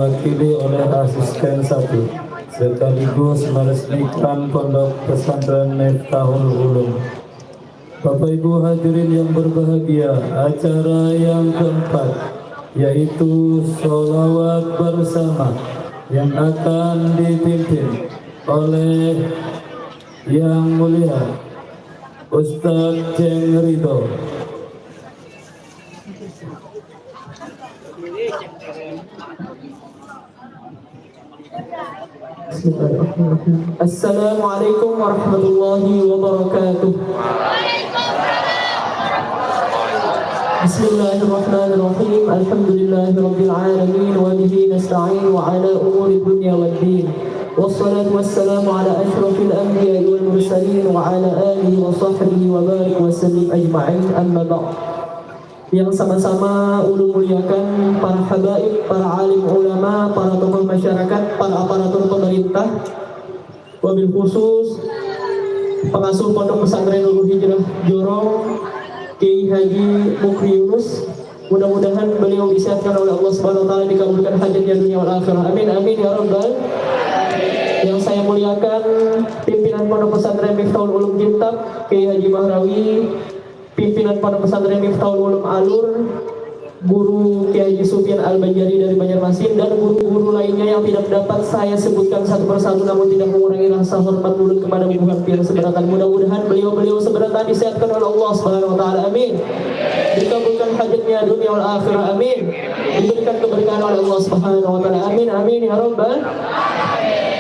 Diwakili oleh asisten 1 sekaligus meresmikan Pondok Pesantren Miftahul Ulum. Bapak Ibu hadirin yang berbahagia, acara yang keempat yaitu sholawat bersama yang akan dipimpin oleh Yang Mulia Ustadz Ceng Ridho. Assalamualaikum warahmatullahi wabarakatuh. Bismillahirrahmanirrahim. Alhamdulillahirabbil alamin wa bihi nasta'in wa ala umuri dunya waddin. Wassalatu wassalamu ala asyrafil anbiya'i wal mursalin wa ala alihi wa sahbihi wa barik wa sallim ajma'in. Amma ba'd. Yang sama-sama ulun muliakan para habaib, para alim ulama, para tokoh masyarakat, para aparatur pemerintah, wabil khusus pengasuh Pondok Pesantren Nurul Hijrah Jorong, Kiai Haji Mukri Yunus. Mudah-mudahan beliau disehatkan oleh Allah Subhanahu wa taala, dikabulkan hajatnya dunia wal akhirah. Amin amin ya rabbal. Yang saya muliakan pimpinan Pondok Pesantren Miftahul Ulum Kintab, Kiai Haji Mahrawi, pimpinan Pondok Pesantren Miftahul Ulum Alur, Guru Kiai Haji Sufyan Al-Banjari dari Banjarmasin, dan guru-guru lainnya yang tidak dapat saya sebutkan satu persatu, namun tidak mengurangi rasa hormat ulun kepada bukan yang seberatan. Mudah-mudahan beliau-beliau seberatan disehatkan oleh Allah Subhanahu wa taala. Amin. Dikabulkan hajatnya dunia wal akhirah. Amin. Diberikan keberkahan oleh Allah Subhanahu wa taala. Amin amin ya rabbal.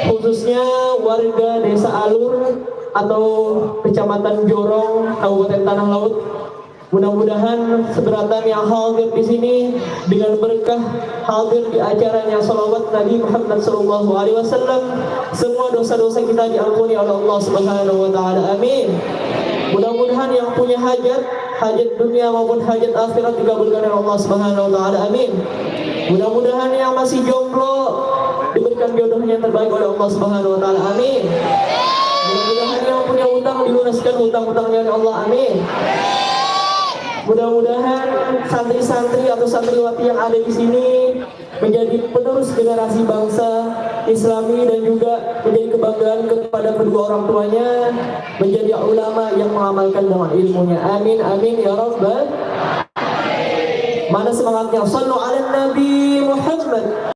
Khususnya warga Desa Alur atau Kecamatan Jorong, Kabupaten Tanah Laut. Mudah-mudahan seberatan yang hadir di sini dengan berkah hadir di acaranya salawat Nabi Muhammad SAW, semua dosa-dosa kita diampuni oleh Allah Subhanahu wa taala. Amin. Mudah-mudahan yang punya hajat dunia maupun hajat akhirat dikabulkan oleh Allah Subhanahu wa taala. Amin. Mudah-mudahan yang masih jomblo diberikan jodohnya yang terbaik oleh Allah Subhanahu wa taala. Amin. Mudah-mudahan yang punya utang dilunaskan utang-utangnya oleh Allah. Amin. Mudah-mudahan santri-santri atau santriwati yang ada di sini menjadi penerus generasi bangsa Islami dan juga menjadi kebanggaan kepada kedua orang tuanya, menjadi ulama yang mengamalkan dengan ilmunya. Amin amin ya rabbal. Mana semangatnya? Shallu ala Nabi Muhammad.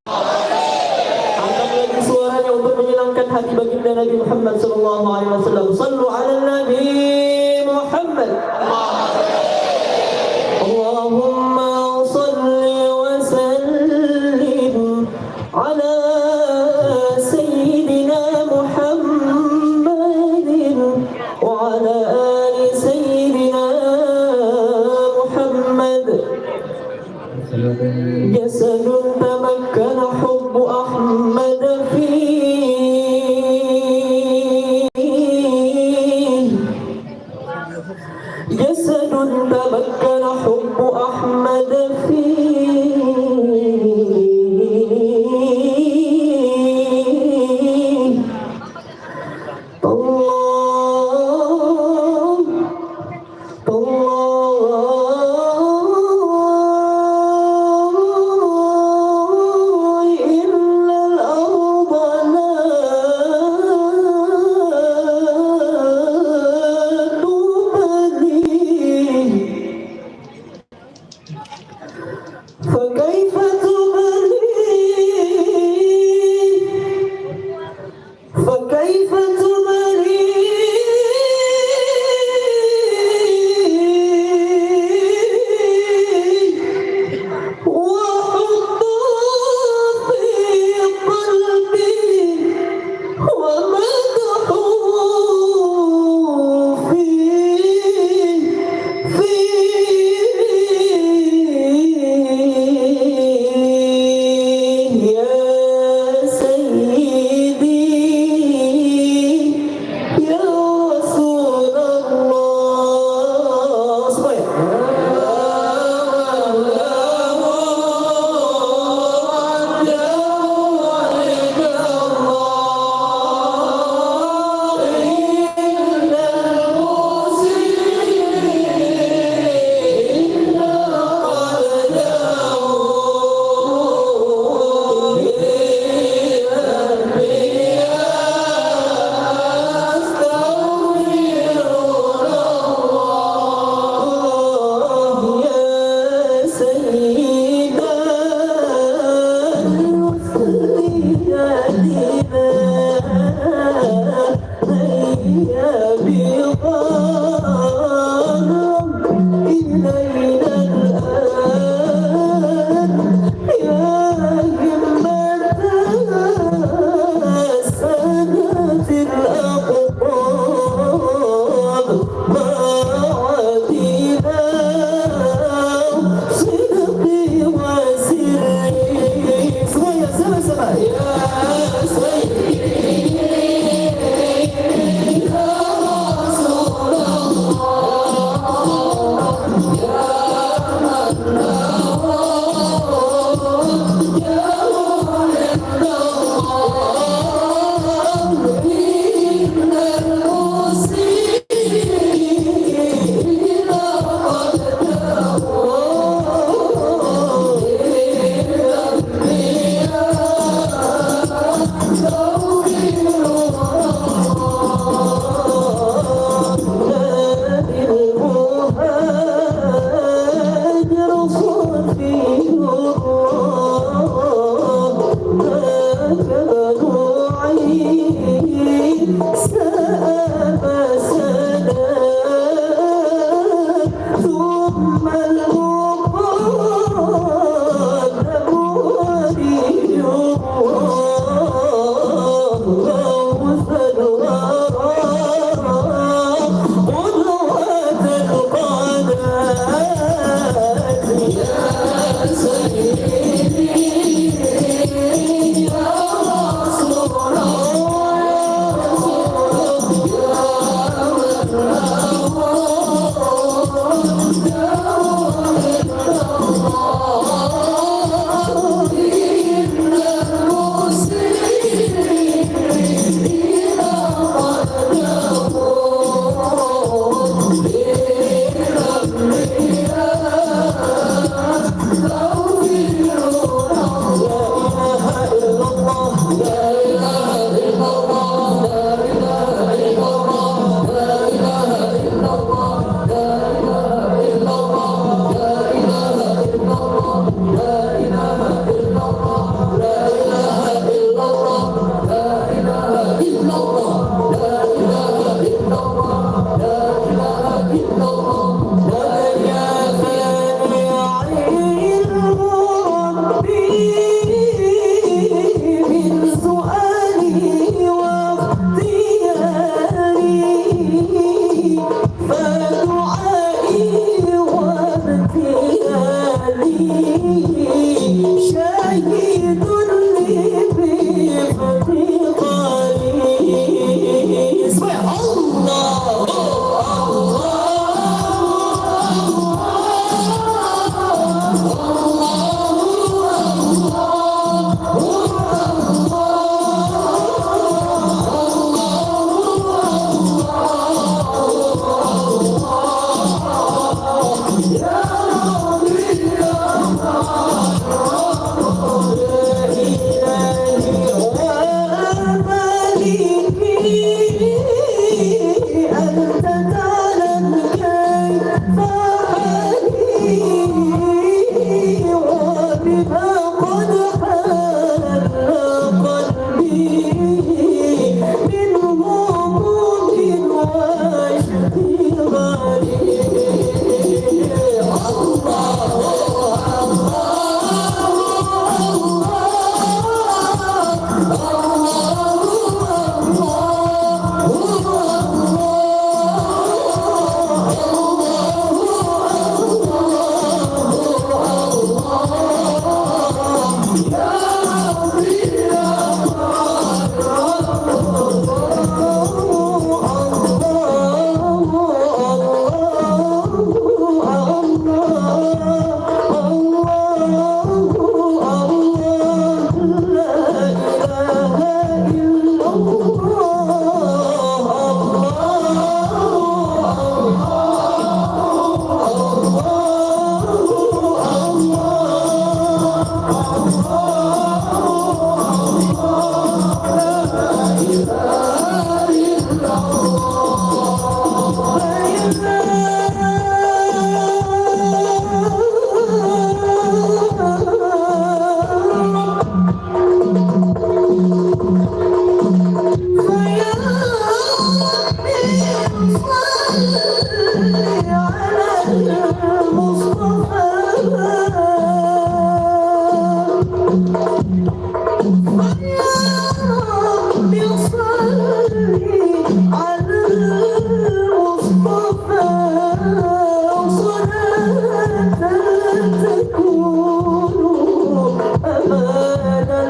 Angkat lagi suaranya untuk menyenangkan hati baginda Nabi Muhammad sallallahu alaihi wasallam. Shallu ala Nabi Muhammad. Allahumma salli wa sallim ala sayyidina Muhammadin wa ala ali sayyidina Muhammad. Jasadun tamakkana hubbu Ahmad jasadun tabakkana hubbu Ahmad fihi تكون أمانا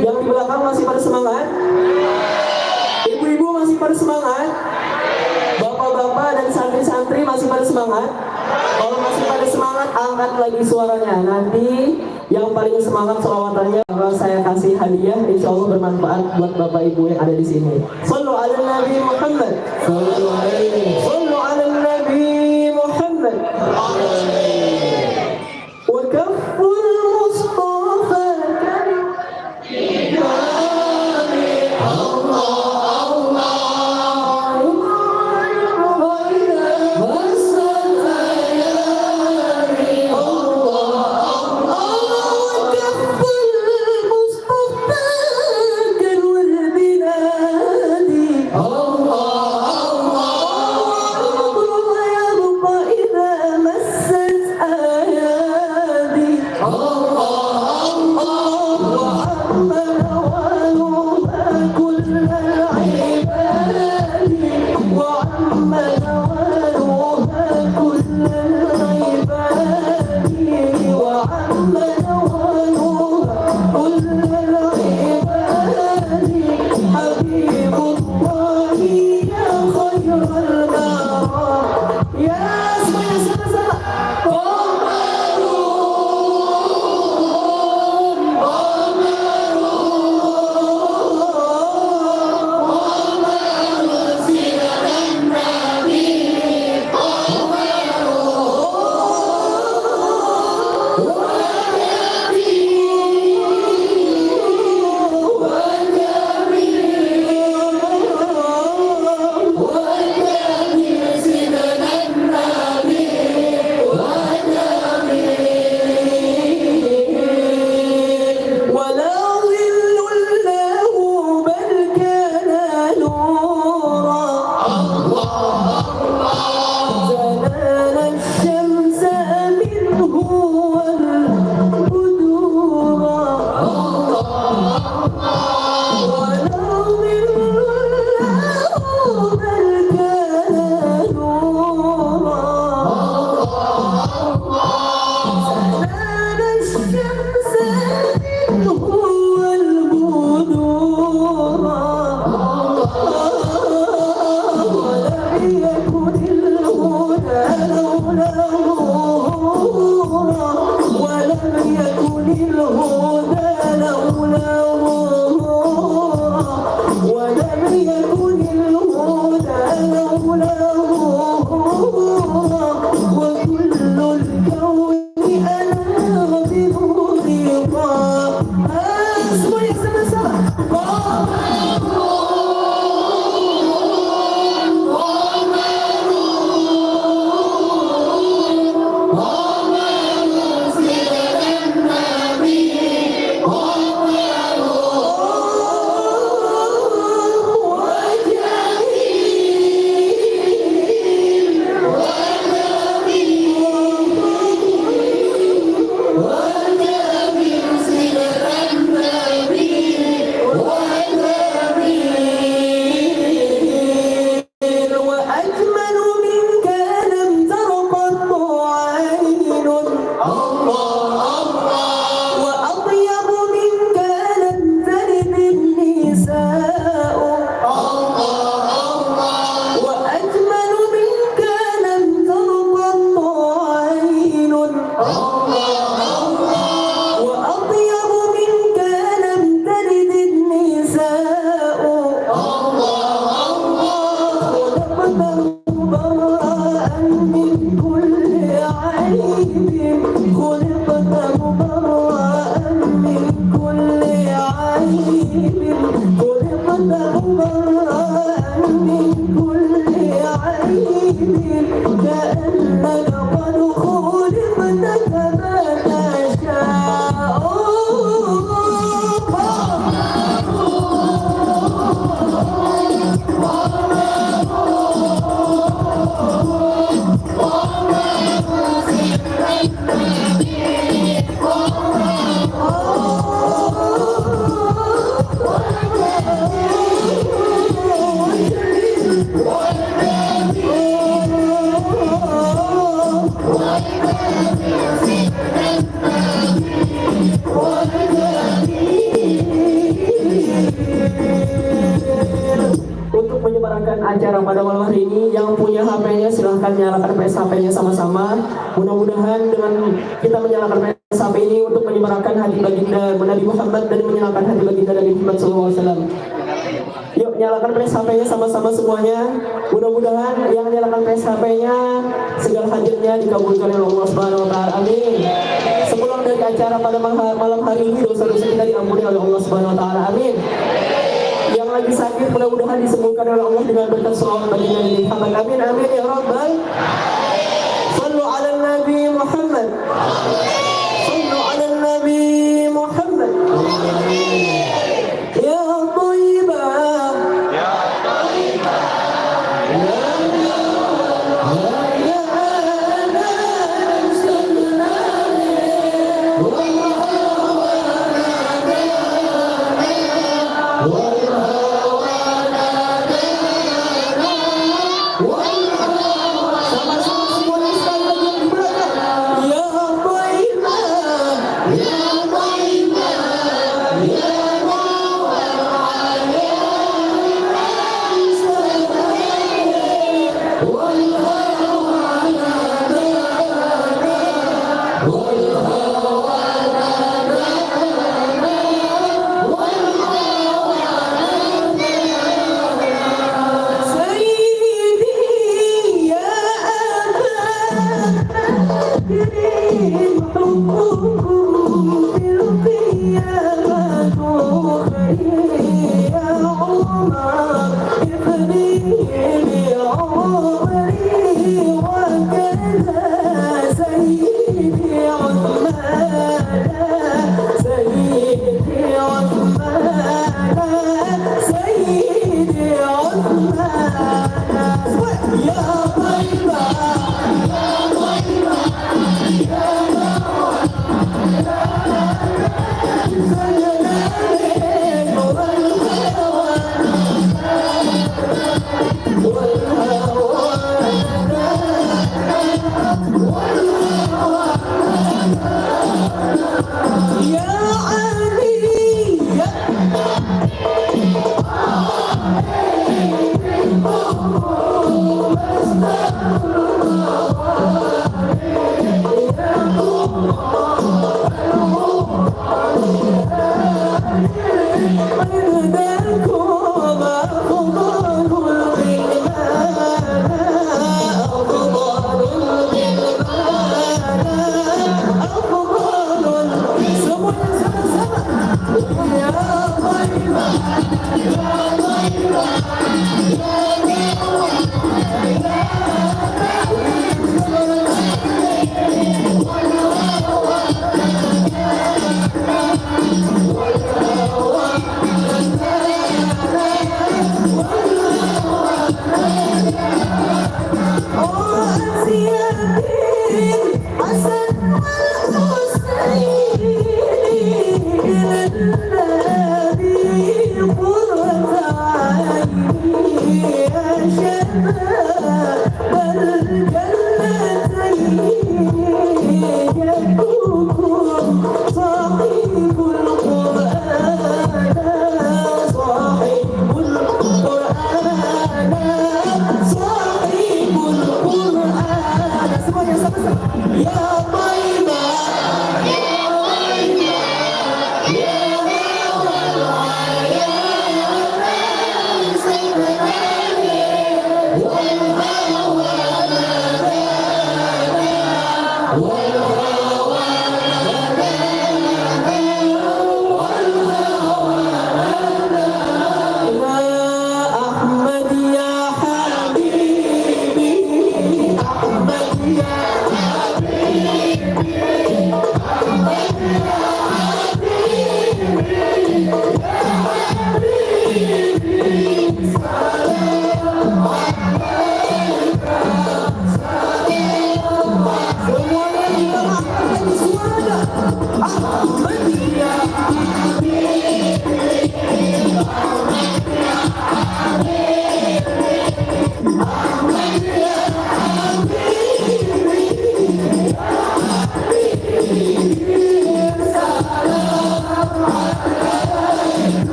Yang di belakang masih pada semangat? Ibu-ibu masih pada semangat? Bapak-bapak dan santri-santri masih pada semangat? Kalau masih pada semangat, angkat lagi suaranya. Nanti yang paling semangat selawatannya bakal saya kasih hadiah, insya Allah bermanfaat buat bapak ibu yang ada di sini. Sallu ala Nabi Muhammad. Sallu ala Nabi Muhammad. Wa kafful Mustafa. Untuk menyebarkan acara pada malam hari ini, yang punya HP-nya silahkan nyalakan PS HP-nya sama-sama. Mudah-mudahan dengan kita menyalakan PS HP ini untuk menyebarkan hati baginda Nabi Muhammad dan menyalakan hati baginda Nabi Muhammad SAW. Yuk nyalakan PS HP-nya sama-sama semuanya. Mudah-mudahan yang nyalakan PS HP-nya segala hajatnya dikabulkan oleh Allah Subhanahu wa taala. Amin. Sepulang dari acara pada malam hari ini, dosa-dosa kita diampuni oleh Allah Subhanahu wa taala. Amin. Yang lagi sakit mudah-mudahan disembuhkan oleh Allah dengan berkat sholawat bagi Nabi Muhammad. Amin amin ya rabbal. Sallu ala Nabi Muhammad. Sallu ala Nabi Muhammad. Ya Thayyibah. Ya Thayyibah. Yeah.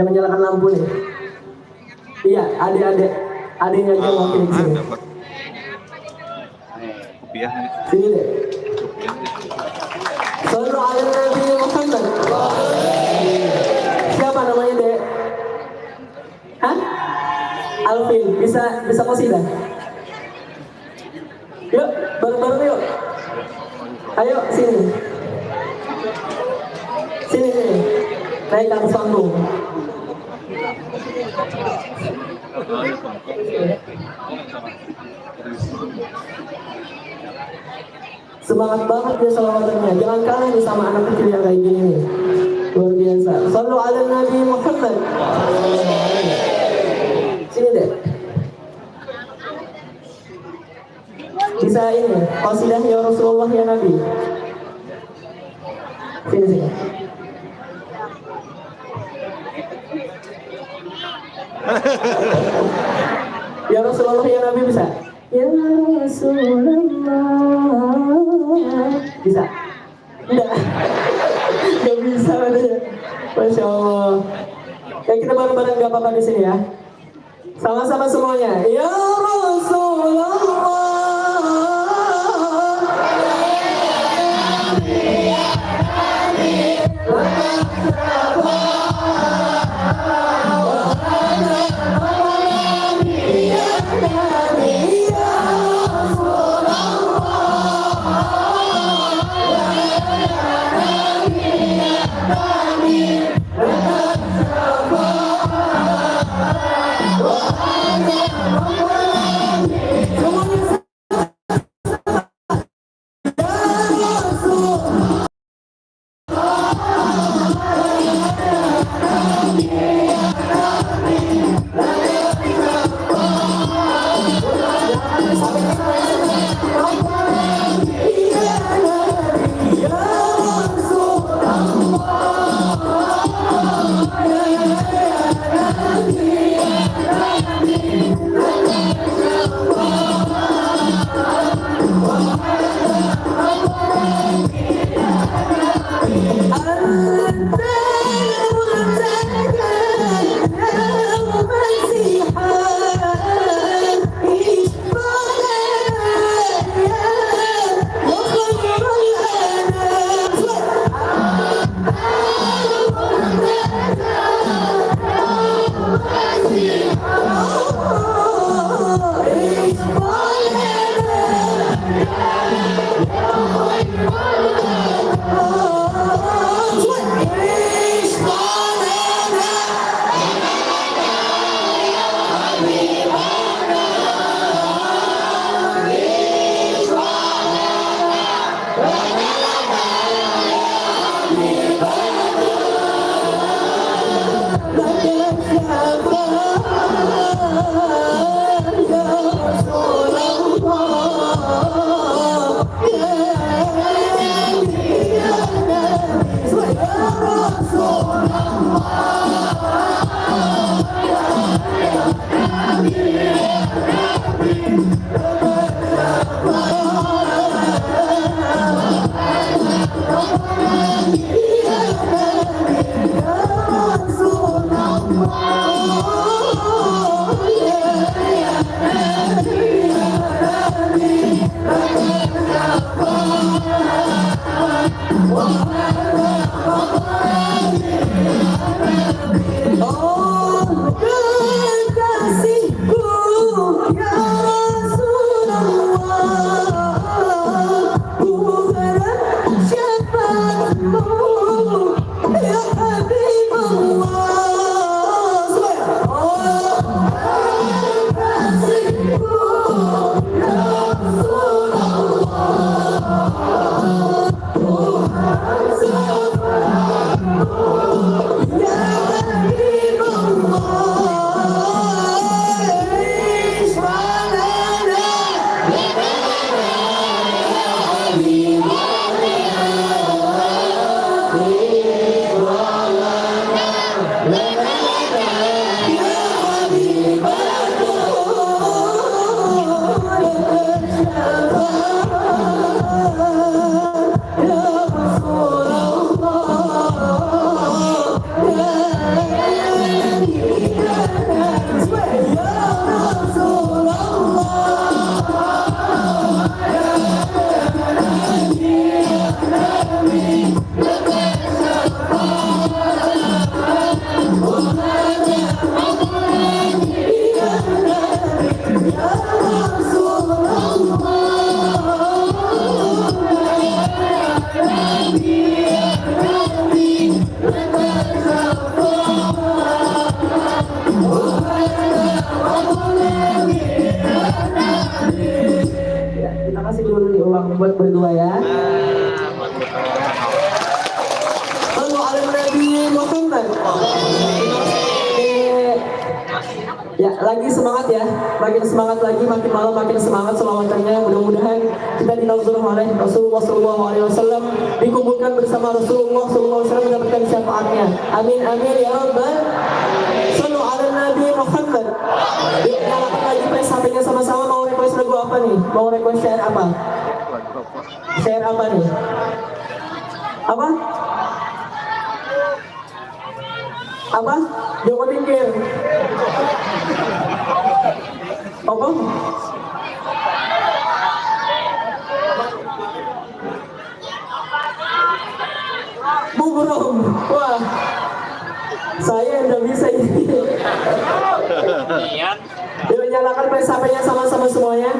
Jangan nyalakan lampu nih. Iya, adiknya aja wakil di sini. Sini deh. Sallu ala Nabi Muhammad. Siapa namanya dek? Hah? Alvin, bisa qasidah? Yuk, bareng-bareng yuk. Ayo, sini. Sini. Naik ke atas panggung. Semangat banget dia salawatannya. Jangan kalah nih sama anak kecil yang kayak gini nih. Luar biasa. Sallu ala Nabi Muhammad. Sini deh. Bisa ini, qasidah ya Rasulullah ya Nabi. Sini. Ya Rasulullah ya Nabi bisa? Ya Rasulullah. Bisa? Enggak. Enggak bisa katanya. Masya Allah. Ya kita bareng-bareng gak apa-apa di sini ya. Sama-sama semuanya. Ya Rasulullah. Kita kasih dulu nih uang buat berdua ya. Sallu ala Nabi Muhammad. Ya, lagi semangat ya. Makin semangat lagi, makin malam makin semangat selawatannya. Mudah-mudahan kita dinazur oleh Rasulullah SAW, dikumpulkan bersama Rasulullah SAW mendapatkan syafaatnya. Amin amin ya rabbal. Sallu ala Nabi Muhammad. Nyalakan lagi press HP-nya sama-sama. Mau request lagu apa nih? Mau request share apa? Share apa nih? Apa? Apa? Joko Tingkir. Apa? Buburong. Wah, saya udah bisa ini. Yuk nyalakan HP-nya sama-sama semuanya.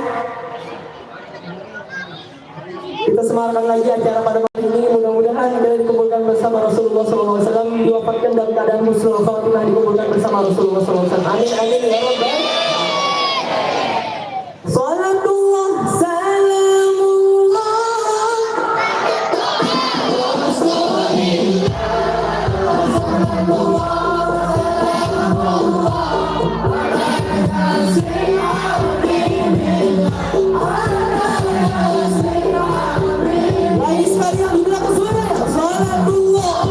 Kita semangatkan lagi acara pada malam ini. Mudah-mudahan kita dikumpulkan bersama Rasulullah SAW, diwafatkan dalam keadaan husnul khatimah, dikumpulkan bersama Rasulullah SAW. Amin amin ya rabbal. Salatullah salamullah lagi sekali yang di belakang suara ya. Salatullah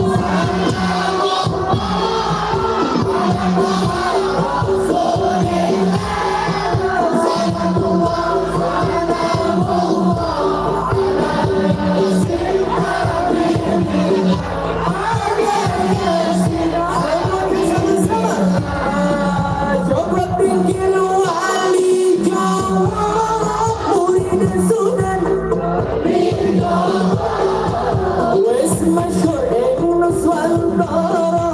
Coba tinggi wali jawab murid sunan wes masyhur Ibnus Wantara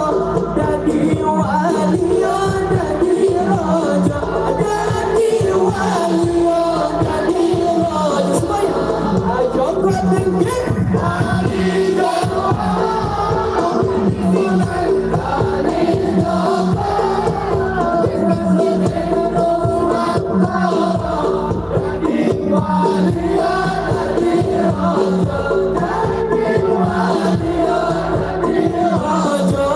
dadi wali dadi raja dadi wali dadi raja semuanya coba tinggi wali jawab murid sunan Raja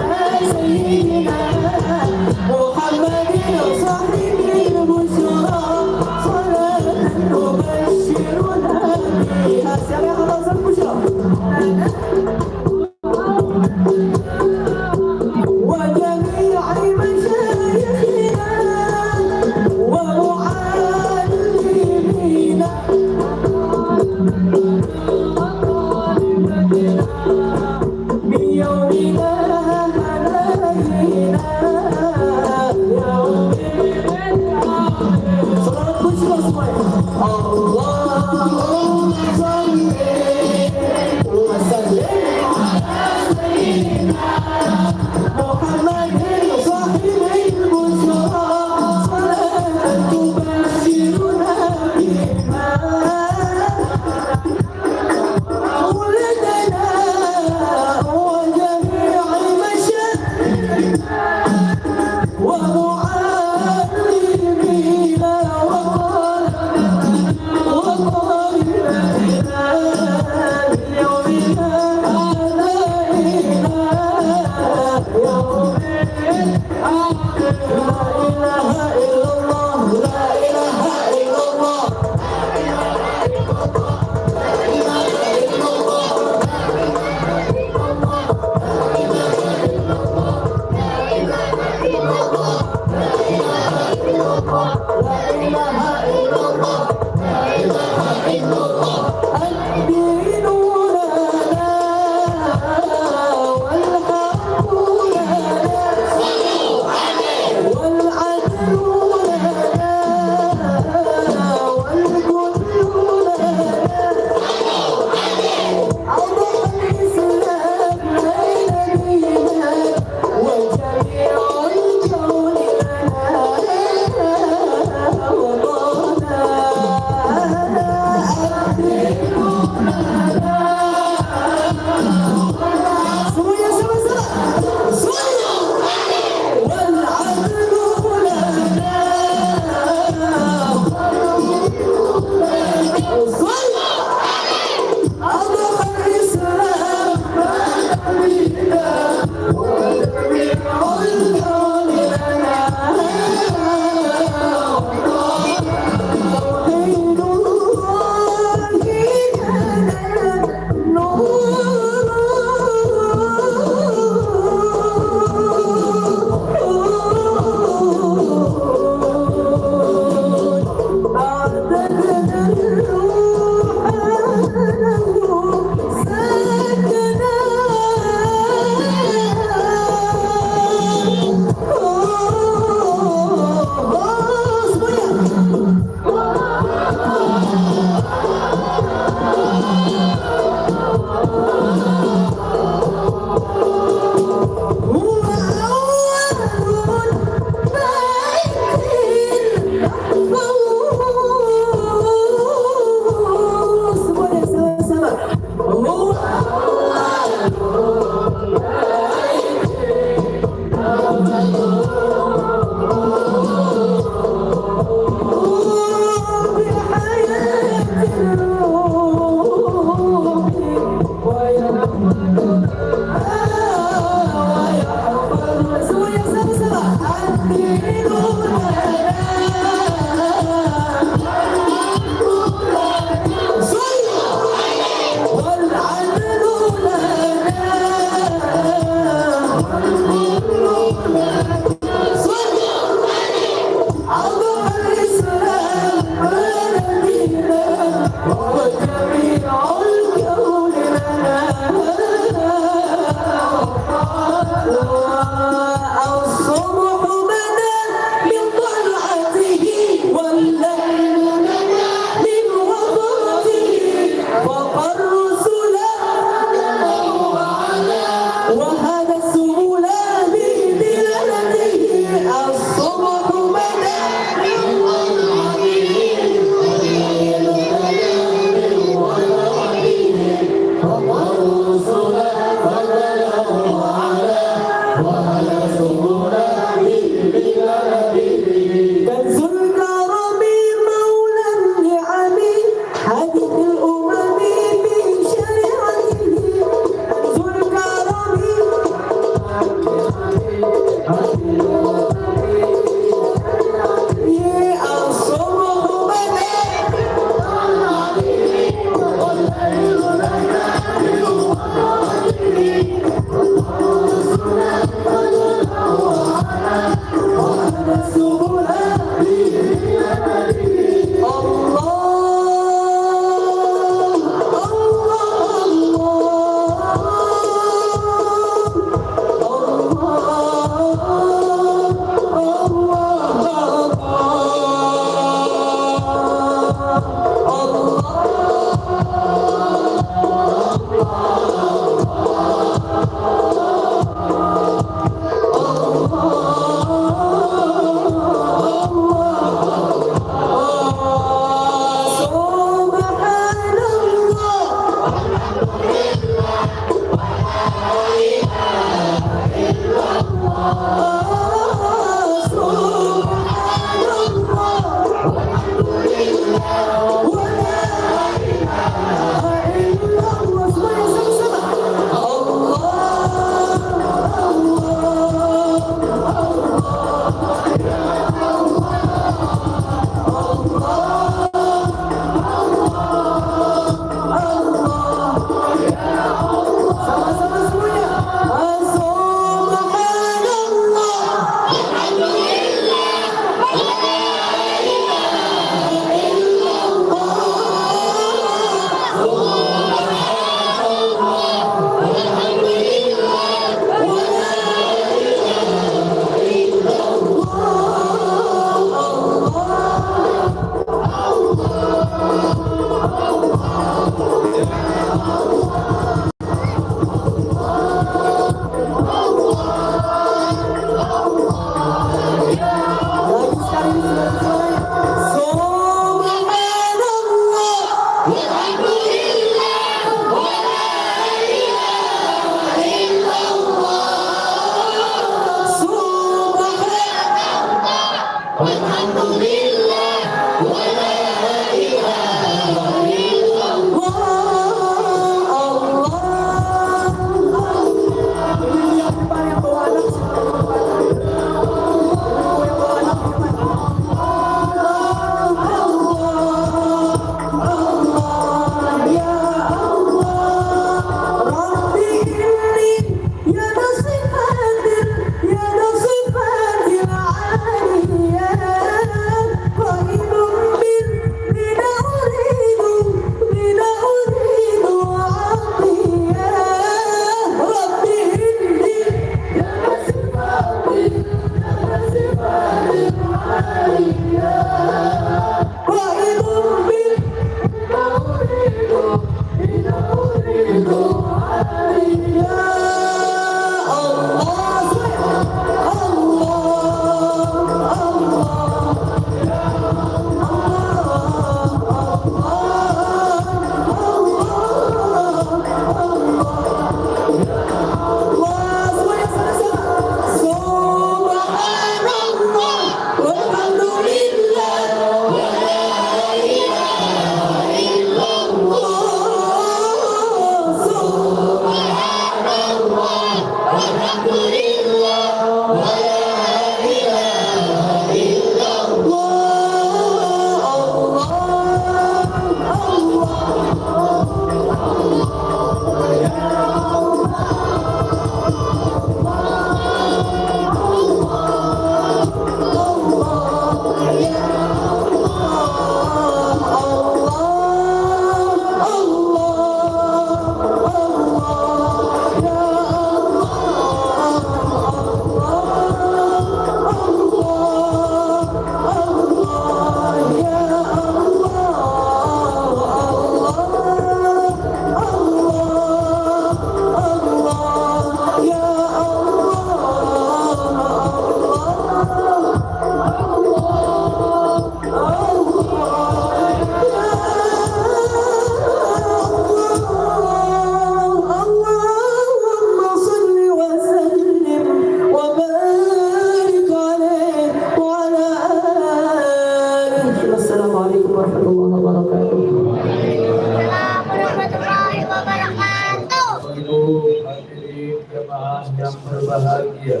berbahagia.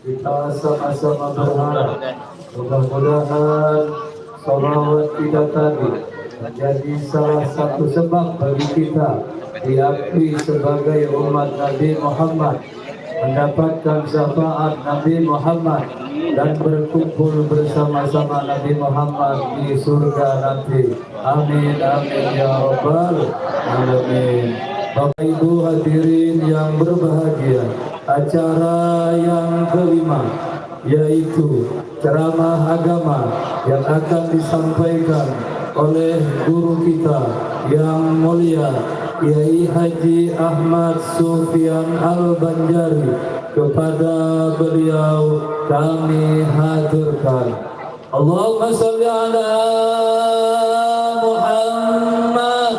Kita sama-sama berharap mudah-mudahan sholawat kita tadi menjadi salah satu sebab bagi kita diakui sebagai umat Nabi Muhammad, mendapatkan syafaat Nabi Muhammad dan berkumpul bersama-sama Nabi Muhammad di surga nanti. Amin amin ya rabbal alamin. Bapak Ibu hadirin yang berbahagia, acara yang kelima yaitu ceramah agama yang akan disampaikan oleh guru kita yang mulia Kiai Haji Ahmad Sufyan Al-Banjari. Kepada beliau kami haturkan Allahumma sholli ala Muhammad.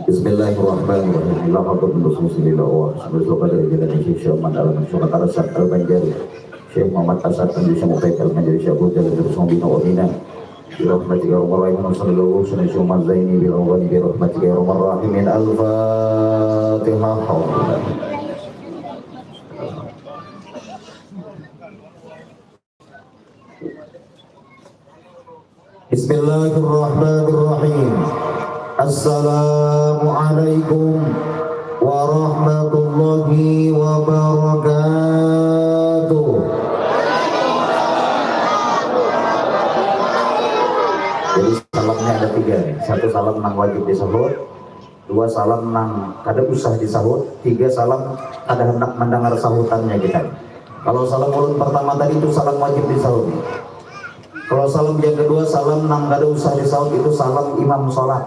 Bismillahirrahmanirrahim. Alhamdulillah wassalatu wassalamu ala Al-Banjari Syekh Muhammad Asad menjadi Syekh menjadi Syekh Buddha dan terus membina wabina birahmatika ya rabbal alamin sallallahu alaihi wasallam Syekh Mazaini birahmati birahmatika ya rabbal alamin al-fatihah. Bismillahirrahmanirrahim. Assalamualaikum warahmatullahi wabarakatuh. Jadi salamnya ada 3. 1 salam nang wajib disahut, 2 salam nang kada usah disahut, 3 salam kada hendak mendengar sahutannya kita. Kalau salam ulun pertama tadi itu salam wajib disahut. Kalau salam yang kedua, salam nang kada usah disahut, itu salam imam sholat.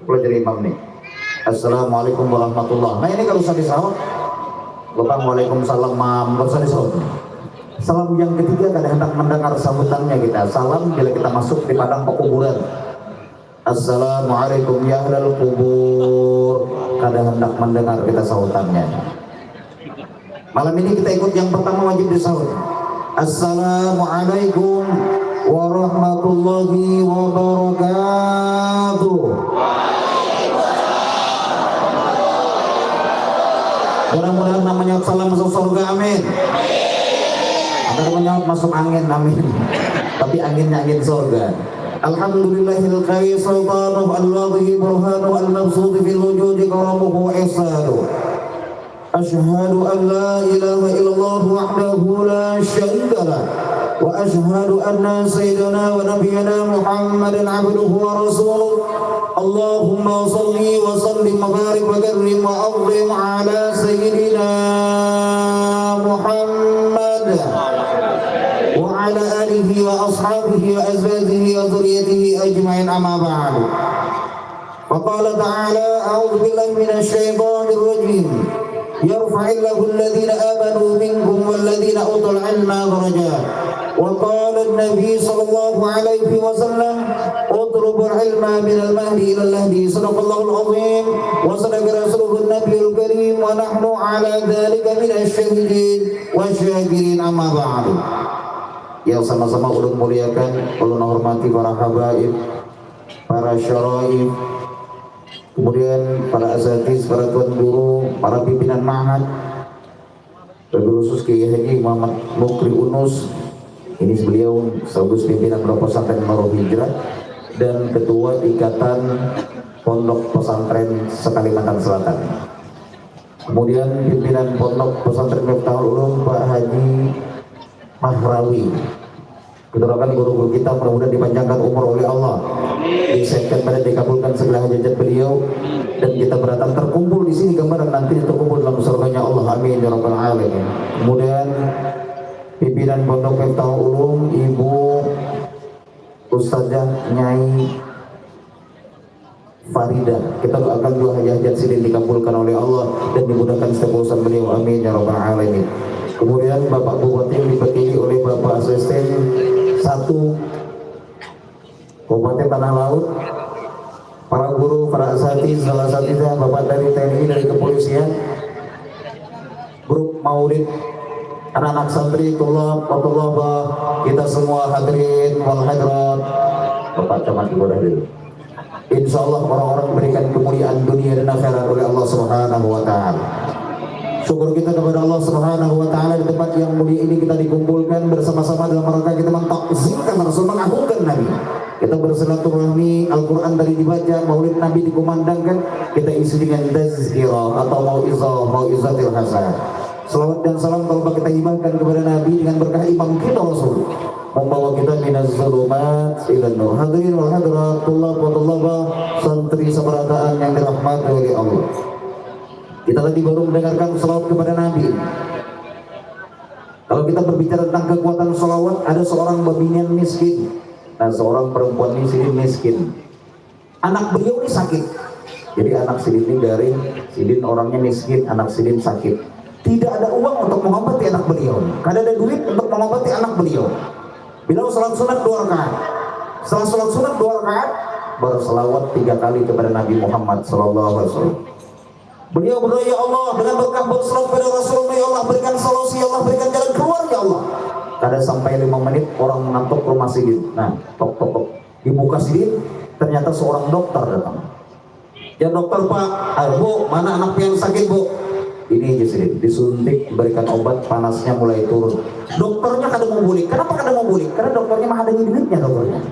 Kalau jadi imam nih, assalamualaikum warahmatullah. Nah ini kalau usah disahut, lupa waalaikumsalam, mam, gak usah disahut. Salam yang ketiga kada hendak mendengar sambutannya kita. Salam bila kita masuk di padang pekuburan. Assalamualaikum ya ahlal kubur. Kada hendak mendengar kita sahutannya. Malam ini kita ikut yang pertama wajib disahut. Assalamualaikum warahmatullahi wabarakatuh. Mudah-mudahan namanya salam masuk surga, amin. Ada namanya masuk angin, amin. Tapi anginnya angin surga. Alhamdulillahil kawi sultanuh al-wadhi burhanuh al-mabsudi fil wujudi karamuhu wa ihsanuh. Asyhadu an la ilaha illallah wahdahu la syarika lah wa asyhadu anna sayyidana wa nabiyyana Muhammadan abduhu wa rasuluh. Allahumma salli wa sallim wa barik wa karrim wa azim ala sayyidina Muhammad wa ala alihi wa ashabihi wa azwajihi wa dhurriyyatihi ajma'in, amma ba'du. Faqala ta'ala a'udzu billahi minasy syaithanir rajim. يرفع الله الذين آمنوا منكم والذين أوتوا العلم درجات وقال النبي صلى الله عليه وسلم اطلبوا العلم من المهد إلى اللهد. صدق الله العظيم وصدق رسوله النبي الكريم ونحن على ذلك من الشهيدين والشاكرين، أما بعد. Yang sama-sama ulun muliakan, ulun hormati para habaib, para syaraif, kemudian para asatiz, para tuan guru, para pimpinan ma'had, khusus Kiai Haji Muhammad Mukri Unus, ini beliau sekaligus pimpinan Pondok Pesantren Nurul Hijrah dan ketua Ikatan Pondok Pesantren Sekalimantan Selatan. Kemudian pimpinan Pondok Pesantren Miftahul Ulum Pak Haji Mahrawi. Kedua guru-guru kita mudah-mudahan dipanjangkan umur oleh Allah, disehatkan badan, dikabulkan segala hajat beliau, dan kita berdatang terkumpul di sini gambaran nanti terkumpul dalam surganya Allah, amin ya rabbal alamin. Kemudian pimpinan Pondok Miftahul Ulum Ibu Ustazah Nyai Farida, kita doakan dua hajat sini dikabulkan oleh Allah dan dimudahkan setiap urusan beliau, amin ya rabbal alamin. Kemudian Bapak Bupati yang dipilih oleh Bapak Asisten 1 Kabupaten Tanah Laut, para guru, para asatiz, salah satunya Bapak dari TNI, dari kepolisian, grup maulid, anak-anak santri, tulab, kita semua hadirin wal hadirat. Bapak camat ibadah dulu. Insya Allah orang-orang memberikan kemuliaan dunia dan akhirat oleh Allah Subhanahu wa Ta'ala. Syukur kita kepada Allah Subhanahu wa Ta'ala di tempat yang mulia ini kita dikumpulkan bersama-sama dalam rangka kita mentakzimkan Rasul, mengagungkan Nabi. Kita bersilaturahmi, Al-Quran tadi dibaca, Maulid Nabi dikumandangkan, kita isi dengan tazkirah atau mau'izatil hasanah. Salawat dan salam kalau kita hibahkan kepada Nabi dengan berkah imam kita Rasul, membawa kita minaz zulumat ila nur. Hadirin wal hadirat, tullab wa tullabah, santri seberataan yang dirahmati oleh Allah. Kita tadi baru mendengarkan salawat kepada Nabi. Kalau kita berbicara tentang kekuatan salawat, ada seorang babinian miskin dan seorang perempuan miskin. Anak beliau ini sakit. Jadi anak Sidin ini garing, Sidin orangnya miskin, anak Sidin sakit. Tidak ada uang untuk mengobati anak beliau. Kada ada duit untuk mengobati anak beliau. Beliau salat sunat 2 rakaat. Setelah salat sunat 2 rakaat, berselawat 3 kali kepada Nabi Muhammad SAW. Beliau berdoa, ya Allah, dengan berkah bersalawat pada Rasulullah, ya Allah berikan solusi, ya Allah berikan jalan keluar, ya Allah. Kada sampai 5 menit orang mengantuk ke rumah Sidin. Nah, tok tok tok. Dibuka Sidin, ternyata seorang dokter datang. Ya dokter Pak, Bu, mana anak yang sakit Bu? Ini aja Sidin, disuntik, berikan obat, panasnya mulai turun. Dokternya kada mau bulik. Kenapa kada mau bulik? Karena dokternya mah ada duitnya dokternya.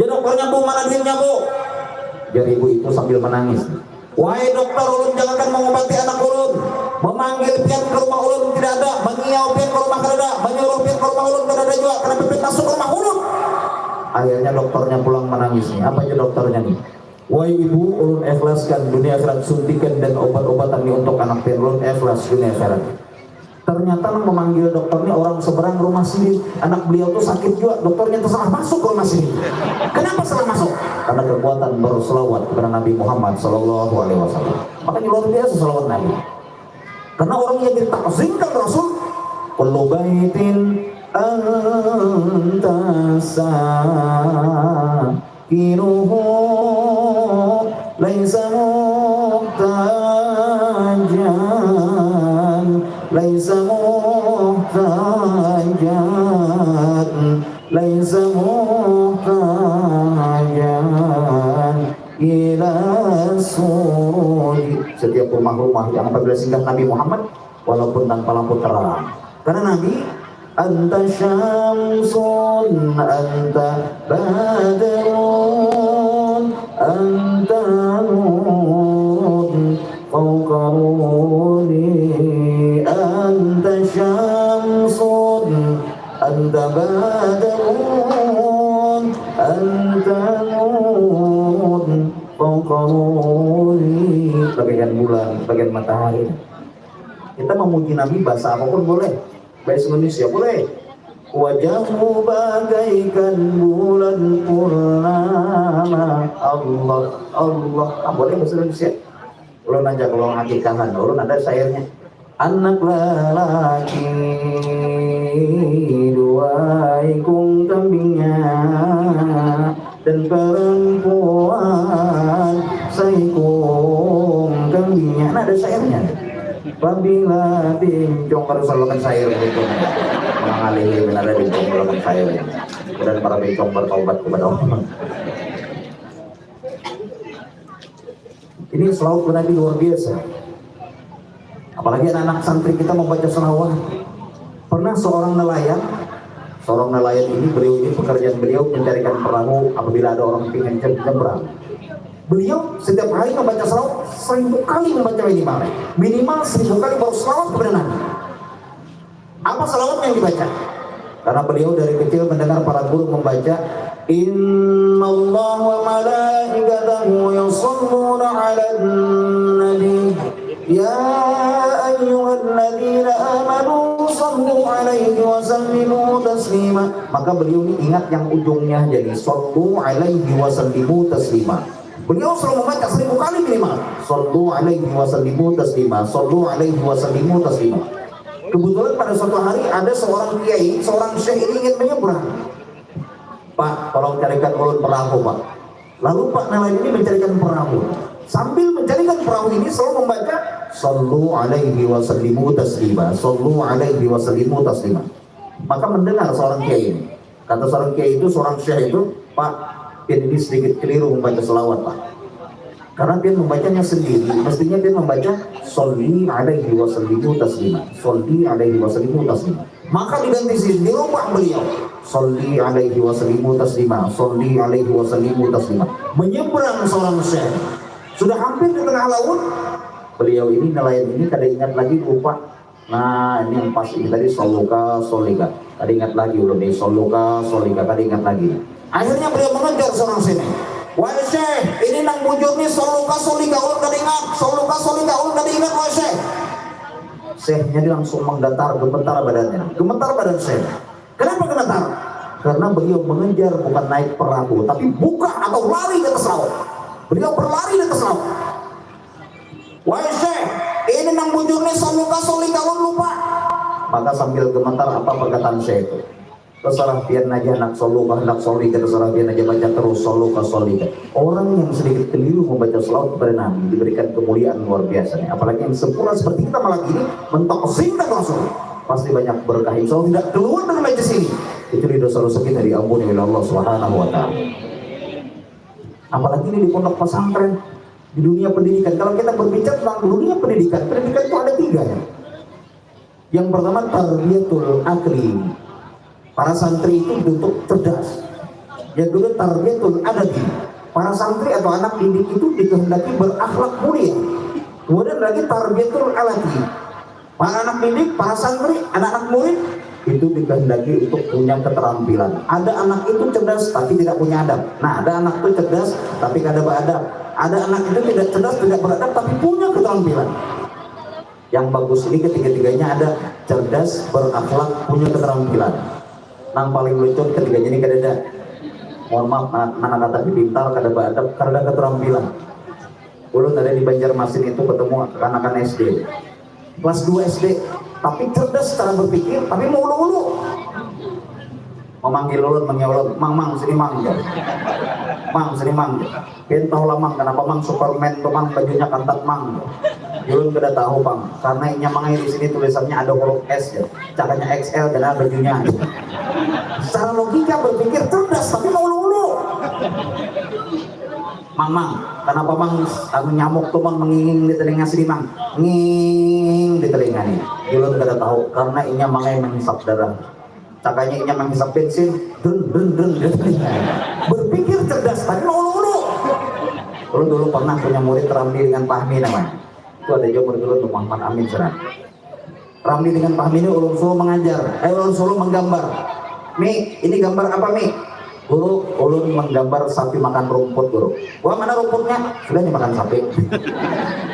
Ya dokternya Bu, mana duitnya Bu? Jadi ibu itu sambil menangis. Wahai dokter, ulun jangankan mengobati anak ulun, memanggil pian ke rumah ulun tidak ada, mengiau pian ke rumah kada ada, menyuruh pian ke rumah ulun kada ada juga, karena pipit masuk ke rumah ulun. Akhirnya dokternya pulang menangis nih. Apa aja dokternya nih? Wahai ibu, ulun ikhlaskan dunia akhirat, suntikan dan obat-obatan ini untuk anak pian ulun, ikhlas dunia akhirat. Ternyata memanggil dokternya orang seberang rumah sini. Anak beliau tuh sakit juga, dokternya tersalah masuk ke rumah sini. Kenapa salah masuk? Karena kekuatan berselawat kepada Nabi Muhammad SAW. Makanya luar biasa selawat Nabi. Karena orang yang ditakzimkan Rasul, kullu baitin anta sakinuhu laisa muhtajan laisa muhtajan laisa muhtajan ila sururi. Setiap rumah-rumah yang apabila singgah Nabi Muhammad walaupun tanpa lampu terang, karena Nabi anta syamsun anta badrun anta nurun fawqa nuri anta syamsun anta badrun anta nurun fawqa nuri. Bagaikan bulan, bagaikan matahari. Kita memuji Nabi bahasa apapun boleh, bahasa Indonesia boleh. Wajahmu bagaikan bulan purnama. Allah, Allah. Boleh bahasa Indonesia. Ulun aja kalau hakikahan, ulun ada syairnya. Anak lelaki dua ikung kambingnya dan perempuan seikung kambingnya. Nah ada syairnya. Apabila bincong harus selalukan syair itu mengalih benar ada bincong selalukan syair dan para bincong bertobat kepada Allah. Ini selawat Nabi luar biasa. Apalagi anak-anak santri kita membaca selawat. Pernah seorang nelayan ini, beliau ini pekerjaan beliau mencarikan perahu apabila ada orang ingin nyebrang. Beliau setiap hari membaca selawat 1000 kali membaca minimal 1000 kali baru selawat kepada Nabi. Apa selawat yang dibaca? Karena beliau dari kecil mendengar para guru membaca Innallaha wa malaikatahu yusholluna 'alan nabi ya ayyuhalladzina amanu shallu 'alaihi wa sallimu taslima. Maka beliau ini ingat yang ujungnya jadi shallu 'alaihi wa sallimu taslima. Beliau selalu membaca 1000 kali minimal. Shallu 'alaihi wa sallimu taslima. Shallu 'alaihi wa sallimu taslima. Kebetulan pada suatu hari ada seorang kiai, seorang syekh ini ingin menyeberang. Pak, tolong carikan ulun perahu, Pak. Lalu Pak nelayan ini mencarikan perahu. Sambil mencarikan perahu ini selalu membaca Shallu 'alaihi wa sallimu taslima. Shallu 'alaihi wa sallimu taslima. Maka mendengar seorang kiai ini. Kata seorang kiai itu, seorang syekh itu, Pak, ini sedikit keliru membaca selawat Pak. Karena dia membacanya sendiri, mestinya dia membaca Sholli 'alaihi wa sallimu taslima. Sholli 'alaihi wa sallimu taslima. Maka diganti sini, dirubah beliau. Sholli 'alaihi wa sallimu taslima. Sholli 'alaihi wa sallimu taslima. Menyeberang seorang syekh. Sudah hampir di tengah laut. Beliau ini, nelayan ini kada ingat lagi, lupa. Nah, ini yang pas ini tadi Sholluka, Sholika. Kada ingat lagi ulun ini Sholluka, Sholika, kada ingat lagi. Akhirnya beliau mengejar seorang sini. Wahai syekh, ini nang bujur nih Sholluka, Sholika, ulun kada ingat. Sholluka, Sholika, ulun kada ingat wahai syekh. Syekhnya dia langsung menggetar, gemetar badannya. Gemetar badan syekh. Kenapa gemetar? Karena beliau mengejar bukan naik perahu, tapi buka atau lari ke atas laut. Beliau berlari di atas laut. Wahai syekh, ini nang bujur nih Sholluka, Sholika, ulun lupa. Maka sambil gemetar apa perkataan syekh itu? terserah biar aja anak solukah anak solika, terserah biar aja baca terus solukah solika. Orang yang sedikit keliru membaca selawat kepada Nabi diberikan kemuliaan luar biasa nih. Apalagi yang sempurna seperti kita malam ini mentoksimkan Rasul, pasti banyak berkah. Insya Allah tidak keluar dari majlis ini kecuali dosa-dosa kita diampuni oleh Allah Subhanahu wa Ta'ala. Apalagi ini di pondok pesantren, di dunia pendidikan. Kalau kita berbicara tentang dunia pendidikan, pendidikan itu ada 3 ya. Yang pertama tarbiyatul akli, para santri itu untuk cerdas. Yang kedua tarbiyatul adabi, para santri atau anak didik itu dikehendaki berakhlak mulia. Kemudian lagi tarbiyatul alati, para anak didik, para santri, anak-anak murid itu dikehendaki untuk punya keterampilan. Ada anak itu cerdas tapi tidak punya adab. Nah, ada anak itu cerdas tapi tidak beradab. Ada anak itu tidak cerdas, tidak beradab tapi punya keterampilan. Yang bagus ini ketiga-tiganya ada: cerdas, berakhlak, punya keterampilan. Yang paling lucu ketiganya ini kadada, mohon maaf, mana kata pintar, kada beradab, kada keterampilan. Ulun ada di Banjarmasin itu ketemu anak-anak SD, kelas 2 SD, tapi cerdas secara berpikir, tapi mau ulu-ulu. Memanggil ulun, mengyolot, mang sini mang, mang sini mang. Tahu lah mang, kenapa mang Superman tuh mang bajunya kantat mang. Ulun kada tahu bang, karena inya mangai di sini tulisannya ada huruf S ya, caranya XL dan bajunya. Secara logika berpikir cerdas, tapi mau ulu-ulu. Mang, kenapa mang nyamuk tuh mang menginging di telinga sini mang, nging di telinga nih. Ulun kada tahu, karena inya mangai menghisap darah. Cakanya inya menghisap bensin, dun di telinga. Berpikir cerdas, tapi mau ulu-ulu. Ulun dulu pernah punya murid Ramli dengan Fahmi namanya. Itu ada juga murid ulun Muhammad Amin Serang. Ramli dengan Fahmi ini ulun suruh mengajar, ulun suruh menggambar. Mi, ini gambar apa Mi? Guru, ulun menggambar sapi makan rumput guru. Wah, mana rumputnya? Sudah dimakan sapi.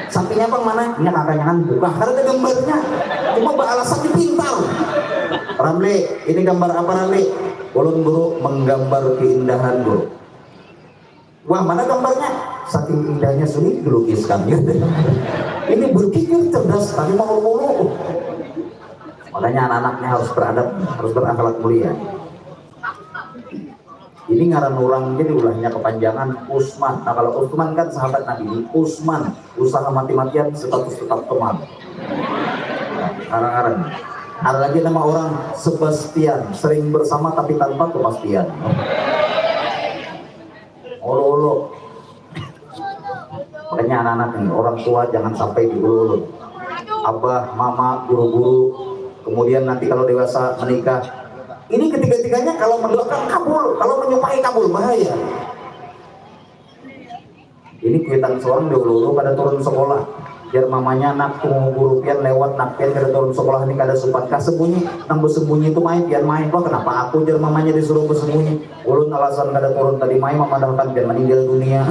Sapinya bang mana? Ini kakaknya kan buka, karena ada gambarnya. Cuma alasan pintar. Ramli, ini gambar apa Ramli? Ulun guru menggambar keindahan guru. Wah, mana gambarnya? Saking indahnya sulit dilukiskan. Ini berpikir cerdas, tapi mau mulu. Makanya anak-anaknya harus beradab, harus berakhlak mulia. Ini ngaran orang jadi ulahnya kepanjangan Usman. Nah, kalau Usman kan sahabat Nabi, Usman usaha mati-matian status tetap teman. Karang-karang. Ada lagi nama orang Sebastian, sering bersama tapi tanpa kepastian. Olo-olo. Makanya anak-anak nih, orang tua jangan sampai diulur-ulur. Abah, mama, guru-guru, kemudian nanti kalau dewasa menikah, ini ketiga-tiganya kalau mendoakan kabul, kalau menyupai kabul, bahaya. Ini kuitan seorang diulur-ulur pada turun sekolah, biar mamanya nak tunggu guru pian lewat nak pian kada turun sekolah ini kada supan kah sembunyi, nang bersembunyi itu main pian main. Wah, kenapa aku biar mamanya disuruh bersembunyi? Ulun alasan kada turun tadi main, mama dah kan pian meninggal dunia.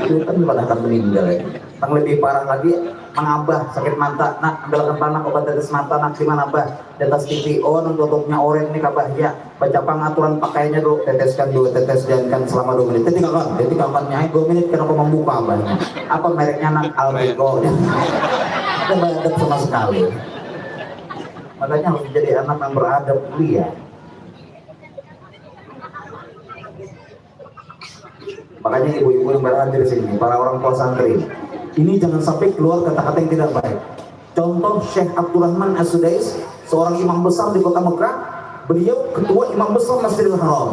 Itu kan akan meninggal ya. Yang lebih parah lagi, mengabah sakit mata, nak ambilkan panak obat tetes mata, nak di mana bah? Di atas TV, oh tutupnya oren nih kabah ya. Baca pengaturan pakaiannya dulu, teteskan 2 tetes, jangan selama 2 menit. Tinggalkan nyai 2 menit, kenapa membuka abahnya? Apa mereknya nak Albigo? Ada beradab sama sekali. Makanya harus jadi anak yang beradab kuliah. Makanya ibu-ibu yang berada di sini, para orang tua santri, ini jangan sampai keluar kata-kata yang tidak baik. Contoh Syekh Abdurrahman As-Sudais, seorang imam besar di kota Mekah. Beliau ketua imam besar Masjidil Haram.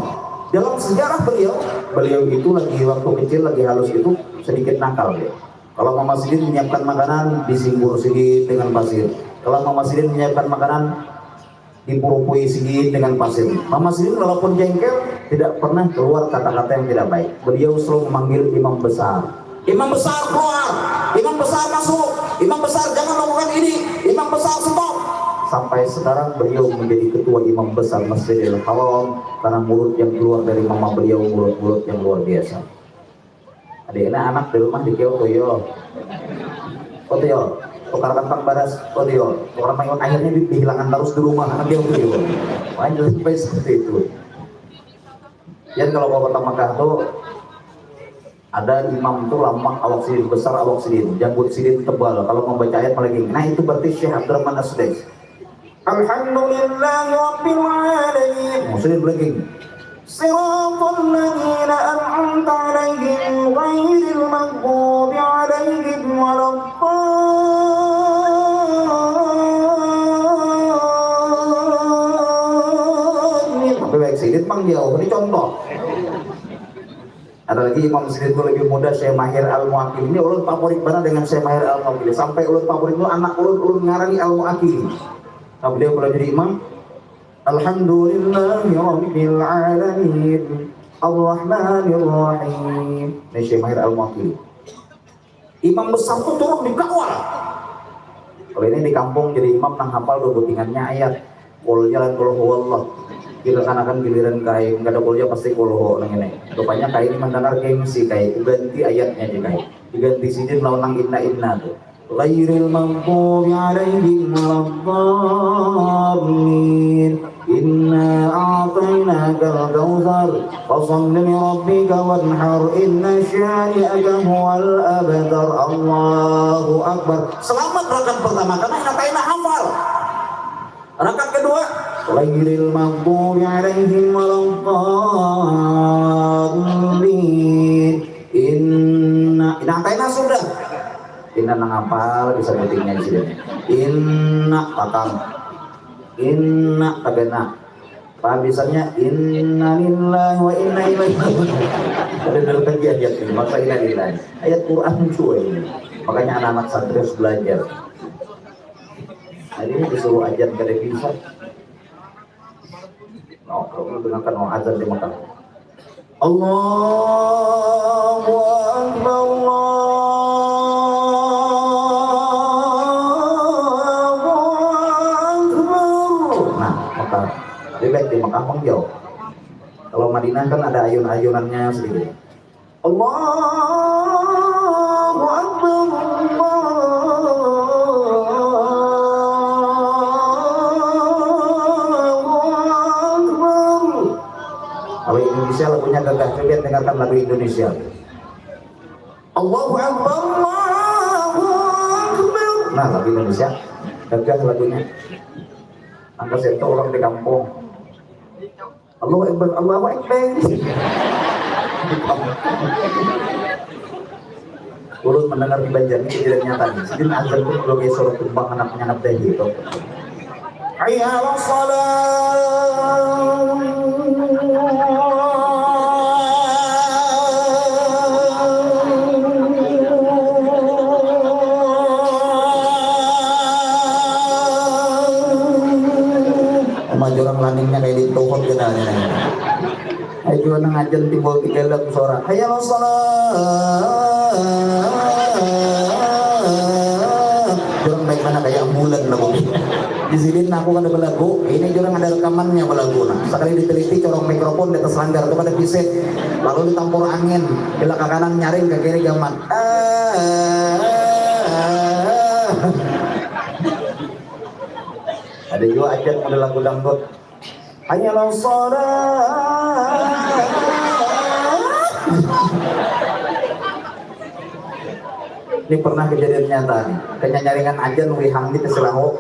Dalam sejarah beliau itu lagi waktu kecil, lagi halus itu sedikit nakal ya. Kalau Mama Sidin menyiapkan makanan, disinggur sedikit dengan pasir. Kalau Mama Sidin menyiapkan makanan, dipurupui sedikit dengan pasir. Mama Sidin walaupun jengkel, tidak pernah keluar kata-kata yang tidak baik. Beliau selalu memanggil imam besar. Imam besar keluar, imam besar masuk, imam besar jangan lakukan ini, imam besar stop. Sampai sekarang beliau menjadi ketua imam besar Masjidil Haram karena mulut yang keluar dari mama beliau mulut-mulut yang luar biasa. Adiknya anak di rumah di Kyoto yo, tukar kantong baras, tukar mayon akhirnya dihilangkan terus di rumah anak dia yo. Makanya sampai seperti itu. Dan kalau ke kota Makkah tuh ada imam tuh lama awak sidin besar, awak sidin janggut sidin tebal, kalau membaca ayat paling. Nah itu berarti Syekh Abdurrahman As-Sudais. Alhamdulillahi Rabbil Alamin. Muslim lagi. Siratal ladzina an'amta 'alaihim ghairil maghdubi 'alaihim waladdallin. Baik sedikit mang jauh. Ini contoh. Ada lagi Imam Sidin itu lebih muda, Syekh Mahir Al-Mu'aqil. Ini ulun favorit banget dengan Syekh Mahir Al-Mu'aqil. Sampai ulun favorit itu anak ulun ngarani Al-Mu'aqil. Nah, beliau kalau jadi imam, Alhamdulillahi Rabbil Alamin Ar-Rahmanir Rahim. Ini Syekh Mahir Al-Mu'aqil. Imam besar itu turun di kawal. Kalau ini di kampung jadi imam nang hafal do butingannya ayat. Qul jalan qul huwallah. Kita kan giliran kai nggak ada kuliah pasti koloho nang ini. Rupanya kai ini mendengar gengsi kai ganti ayatnya aja kai. Diganti sidin lawan inna tuh. Ghairil maghdubi 'alaihim waladdallin. Inna a'tainaka al-kautsar fashalli li rabbika wanhar inna syani'aka huwal abtar. Allahu akbar. Selamat rakaat pertama karena kailah hafal. Rakaat kedua ghairil maghdubi 'alaihim waladdallin. Inna sudah. Inna nang hafal bisa pentingnya di sini. Inna patang. Inna tagana. Paham bisanya inna lillahi wa inna ilaihi raji'un. Ada dalam ayat ini maka inna lillahi. Ayat Quran cuy ini. Makanya anak-anak santri harus belajar. Hari ini disuruh ajar kada bisa. Oh, kalau dengarkan orang azan di Mekah. Allahu Akbar, Allahu Akbar. Nah, Mekah. Lebih baik di Mekah mengjauh. Kalau Madinah kan ada ayun-ayunannya sedikit. Allahu Akbar, Kalau Indonesia lagunya gagah, coba dengarkan lagu Indonesia. Allahu Akbar, Allahu Akbar. Nah, lagu Indonesia gagah lagunya. Angka itu orang di kampung. Allahu Akbar, Allahu Akbar. Ulun mendengar di Banjar ini tidak nyata. Sedin azan pun belum suruh tumbang anaknya anak dahi itu. Hayya 'alas shalah. Orang landingnya kayak di tohon gitu nih. Ayo nang ajan timbul tiga lagu suara. Hayya shalah. Orang baik mana kayak ambulan lagu. Di sini aku kan ada belagu. Ini orang ada rekamannya belagu. Nah, sekali diteliti corong mikrofon di atas langgar itu ada piset. Lalu ditampur angin. Bila ke kanan nyaring ke kiri gaman. Ada juga ajar model lagu dangdut. Hanya shalah. Ini pernah kejadian nyata nih. Kayaknya nyaringan ajar wihang di Teselaho.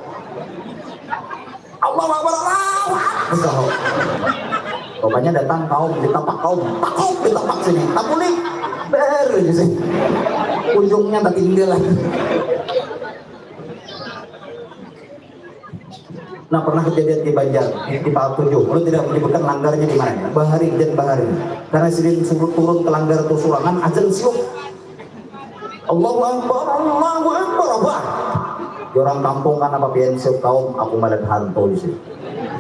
Allah Akbar. Rupanya datang kaum ditapak sini. Tapulik. Baru di sini. Ujungnya tak tinggal. Nah, pernah kejadian di Banjar, di Pak 7. Lu tidak menyebutkan langgarnya di mana? Bahari dan Bahari. Karena sidin suruh turun ke langgar atau surangan, azan siup. Allahu Akbar, Allahu Akbar. Apa? Orang kampung kan apa pian siup kaum, aku melihat hantu di sini.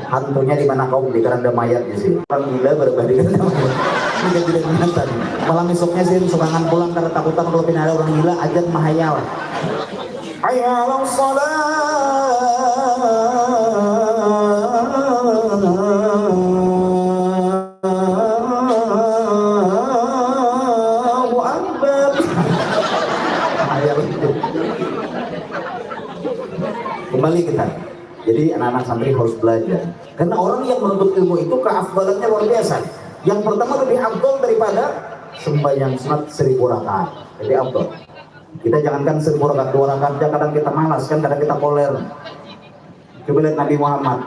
Hantunya di mana kaum? Di keranda mayat di sini. Orang gila berbanding dengan mayat. Ini tidak menyenangkan. Malam esoknya sih surangan pulang karena takutan kalau pindah ada orang gila, azan mahayal. Hayya 'alas shalah. Kembali kita. Jadi anak-anak santri harus belajar. Karena orang yang menuntut ilmu itu keafdalannya luar biasa. Yang pertama lebih afdal daripada sembahyang sunat 1000 rakaat. Jadi afdal. Kita jangankan 1000 rakaat, 2 rakaat aja kadang kita malas kan, kadang kita koler. Coba lihat Nabi Muhammad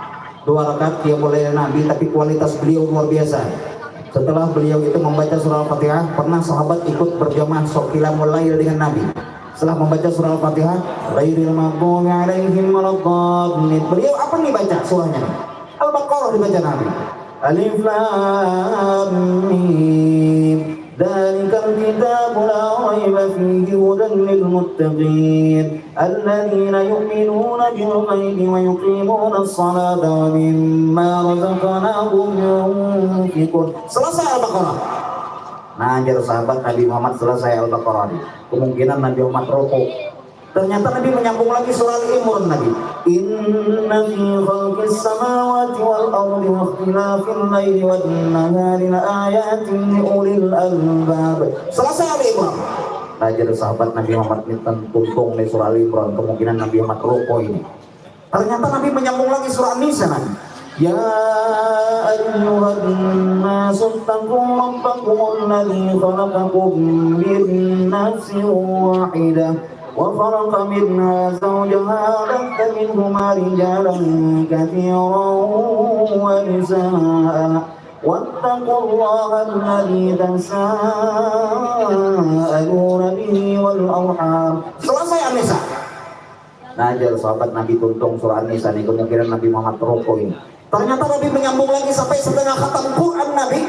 2 rakaat qiyamul lail Nabi, tapi kualitas beliau luar biasa. Setelah beliau itu membaca surah Al-Fatihah, pernah sahabat ikut berjamaah qiyamul lail dengan Nabi. Setelah membaca surah Al-Fatihah, ghairil maghdubi 'alaihim waladdallin, beliau apa nih baca surahnya? Al-Baqarah dibaca Nabi. Alif lam mim, dzalikal kitabu la raiba fihi hudan lil muttaqin alladzina yu'minuna bil ghaibi wa yuqimuna as-salata wa mimma razaqnahum yunfiqun. Selesai Al-Baqarah. Nah, anjir sahabat Nabi Muhammad selesai Al-Baqarah. Kemungkinan Nabi Muhammad rukuk. Ternyata Nabi menyambung lagi surah Al-Imran Nabi. Inna fi khalqis samawati wal ardi wa ikhtilafil laili wan nahari laayatin liulil albab. Selesai Al-Imran. Belajar sahabat Nabi Muhammad ini tuntung di surah Al-Imran, kemungkinan Nabi Muhammad rukuk ini. Ternyata Nabi menyambung lagi surah An-Nisa Nabi. Ya ayyuhan nasu taqu rabbakum alladzi khalaqakum min nafsin wahidah wa khalaqa minha zawjaha basta minhuma rijalan katsiran wa nisaa wattaqullaha alladzi tasaaluna bihi wal arham. Selesai An-Nisa. Nah, ajar sahabat Nabi tuntung surah An-Nisa ini, kemungkinan Nabi Muhammad rukuk ini. Ternyata Nabi menyambung lagi sampai setengah khatam Quran Nabi.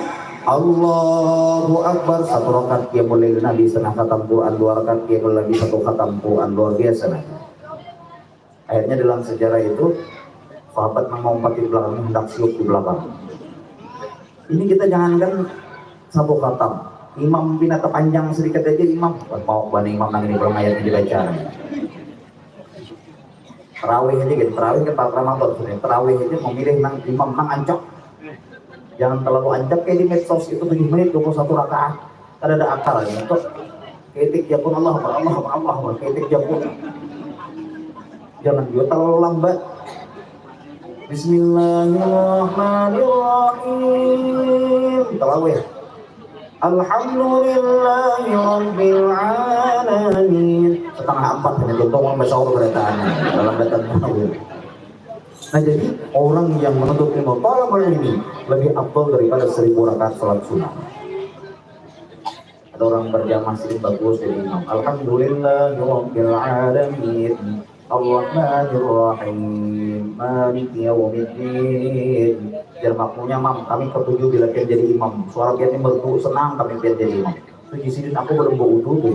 Allahu Akbar, 1 rakaat qiyamul lail Nabi, setengah khatam Quran, 2 rakaat qiyamul lail, 1 khatam Quran, luar biasa Nabi. Akhirnya dalam sejarah itu sahabat mengumpat di belakang, hendak siup di belakang. Ini kita jangankan 1 khatam, imam pinata panjang sedikit aja imam, mau bani imam nang ini belum ayatnya dibaca. Terawih aja gitu, terawih kan Pak Ramadan sebenarnya, terawih aja memilih nang imam nang ancok, jangan terlalu ancok kayak di medsos itu 7 menit 21 rakaat, ada akalnya kok. Ketik japun Allah ketik japun, jangan juga terlalu lambat. Bismillahirrahmanirrahim, terawih. Alhamdulillahi Rabbil Alamin, setengah 4 hanya contoh sampai sahur berataannya dalam data tahun. Nah, jadi orang yang menuntut ilmu talabul ilmi lebih afdal daripada 1000 rakaat salat sunnah. Ada orang berjamaah sedikit bagus jadi imam. Alhamdulillahi Rabbil Alamin, Ar-Rahmanir-Rahim, Maliki Yaumiddin. Biar makmunya mam, kami ketujuh bila pian jadi imam. Suara piannya merdu senang kami pian jadi imam. Itu di sini aku belum bawa udu tuh.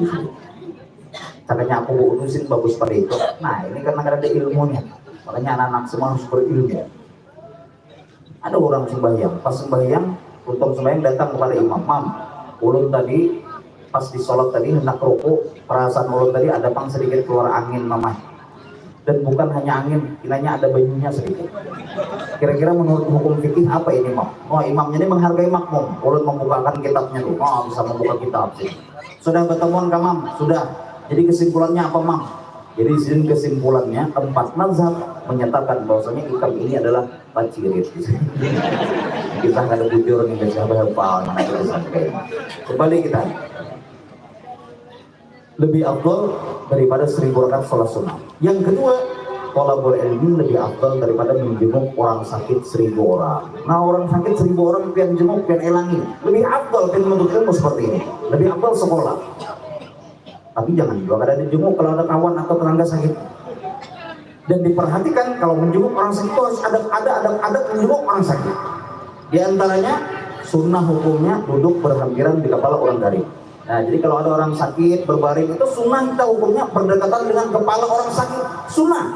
Caranya aku bawa udu sih bagus pada itu. Nah, ini karena ada ilmunya. Makanya anak-anak semua harus berilmu. Ada orang sembahyang, pas sembahyang, untuk sembahyang datang kepada imam. Mam, ulun tadi pas di sholat tadi hendak rukuk, perasaan ulun tadi ada pang sedikit keluar angin mamah. Dan bukan hanya angin, kiranya ada banyunya sedikit. Kira-kira menurut hukum fikih apa ini Mam? Oh, imamnya ini menghargai makmum. Ulun membukakan kitabnya tuh. Oh, bisa membuka kitab sih. Sudah ketemuan Kak Mam? Sudah. Jadi kesimpulannya apa Mam? Jadi sini kesimpulannya 4 mazhab menyatakan bahwasanya ikam ini adalah pacirit. Kita nggak ada bujur nih guys, apa mana kita sampai. Kembali kita. Lebih afdal daripada 1000 rakaat salat sunnah. Yang kedua, thalabul ilmi lebih afdal daripada menjenguk orang sakit 1000 orang. Nah, orang sakit 1000 orang pian jenguk pian elangi. Lebih afdal pian menuntut ilmu seperti ini. Lebih afdal sekolah. Tapi jangan juga ada dijenguk kalau ada kawan atau tetangga sakit. Dan diperhatikan kalau menjenguk orang sakit itu harus ada menjenguk orang sakit. Di antaranya sunnah hukumnya duduk berhampiran di kepala orang garing. Nah, jadi kalau ada orang sakit berbaring itu sunnah kita hukumnya berdekatan dengan kepala orang sakit. Sunnah.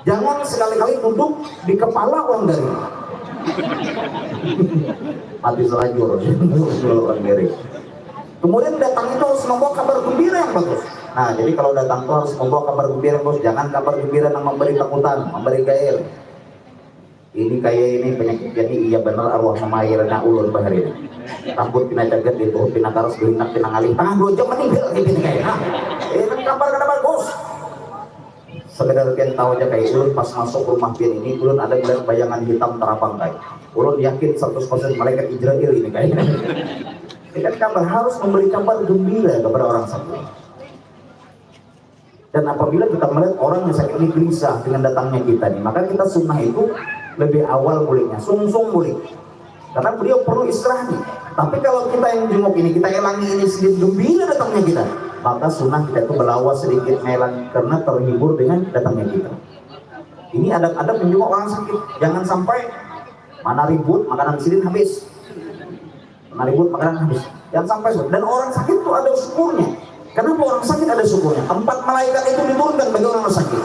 Jangan sekali-kali duduk di kepala orang garing. Mati selajur orang garing. Kemudian datang itu harus membawa kabar gembira yang bagus. Nah, jadi kalau datang itu harus membawa kabar gembira yang bagus. Jangan kabar gembira yang memberi takutan, memberi gair. Ini kayak ini penyakit jadi iya benar arwah memayirna ulun bahari. Rambut pina jagat itu pina karos belinak pina ngalih tengah 2 jam meninggal ini kayak. Nah, ini kabar kada bagus. Sekedar kian tahu aja kayak ulun pas masuk rumah pian ini ulun ada melihat bayangan hitam terapang kayak. Ulun yakin 100% malaikat Israel ini kayak. Ini kan kabar harus memberi kabar gembira kepada orang sakit. Dan apabila kita melihat orang yang sakit ini gelisah dengan datangnya kita nih, maka kita sunnah itu lebih awal bolehnya, sungsung boleh. Karena beliau perlu istirahat nih. Tapi kalau kita yang jenguk ini, kita elangi ini sedikit gembira datangnya kita, maka sunnah kita itu berlawas sedikit melang karena terhibur dengan datangnya kita. Ini adab-adab menjenguk orang sakit. Jangan sampai mana ribut makanan sidin habis, mana ribut makanan habis. Jangan sampai. Dan orang sakit itu ada syukurnya. Kenapa orang sakit ada syukurnya? 4 malaikat itu diturunkan bagi orang sakit.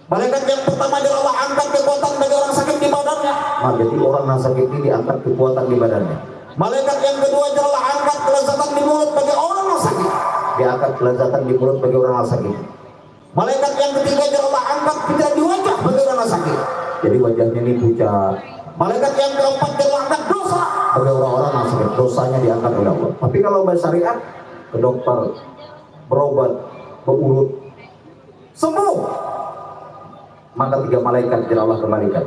Malaikat yang pertama adalah Allah angkat kekuatan bagi orang sakit di badannya. Nah, jadi orang yang sakit ini diangkat kekuatan di badannya. Malaikat yang kedua adalah angkat kelezatan di mulut bagi orang yang sakit. Diangkat kelezatan di mulut bagi orang yang sakit. Malaikat yang ketiga adalah angkat tidak di wajah bagi orang yang sakit. Jadi wajahnya ini pucat. Malaikat yang keempat adalah angkat dosa bagi orang-orang yang sakit. Dosanya diangkat oleh Allah. Tapi kalau bahasa syariat, ke dokter, berobat, berurut, sembuh, maka 3 malaikat yang Allah kembalikan.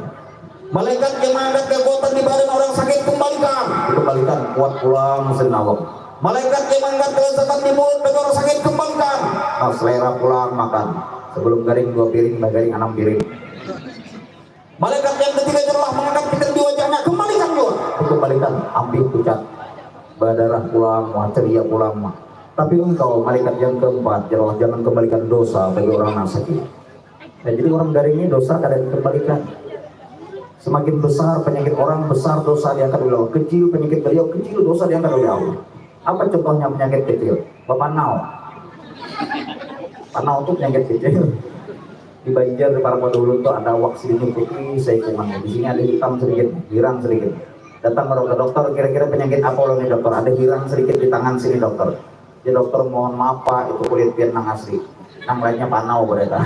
Malaikat yang mengangkat kekuatan di badan orang sakit kembalikan, dikembalikan, kuat pulang senawang. Malaikat yang mengangkat kelezatan di mulut bagi orang sakit kembalikan, selera pulang makan, sebelum garing 2 piring, garing 6 piring. Malaikat yang ketiga adalah mengangkat piting di wajahnya, kembalikan juga, dikembalikan, ambil pucat, berdarah pulang, ceria pulang. Tapi engkau malaikat yang keempat, jangan kembalikan dosa bagi orang yang sakit. Nah, jadi orang garing ini dosa kadang dikembalikan. Semakin besar penyakit orang, besar dosa diangkat oleh Allah. Kecil penyakit beliau, kecil dosa diangkat oleh Allah. Apa contohnya penyakit kecil? Bapak Nau. Panau itu penyakit kecil. Di Banjar, di Parang dulu itu ada waksin putih, saya kuman. Di sini ada hitam sedikit, hirang sedikit. Datang ke dokter, kira-kira penyakit apa oleh dokter? Ada hirang sedikit di tangan sini dokter. Ya dokter mohon maaf Pak, itu kulit Vietnam asli. Yang lainnya panau berita.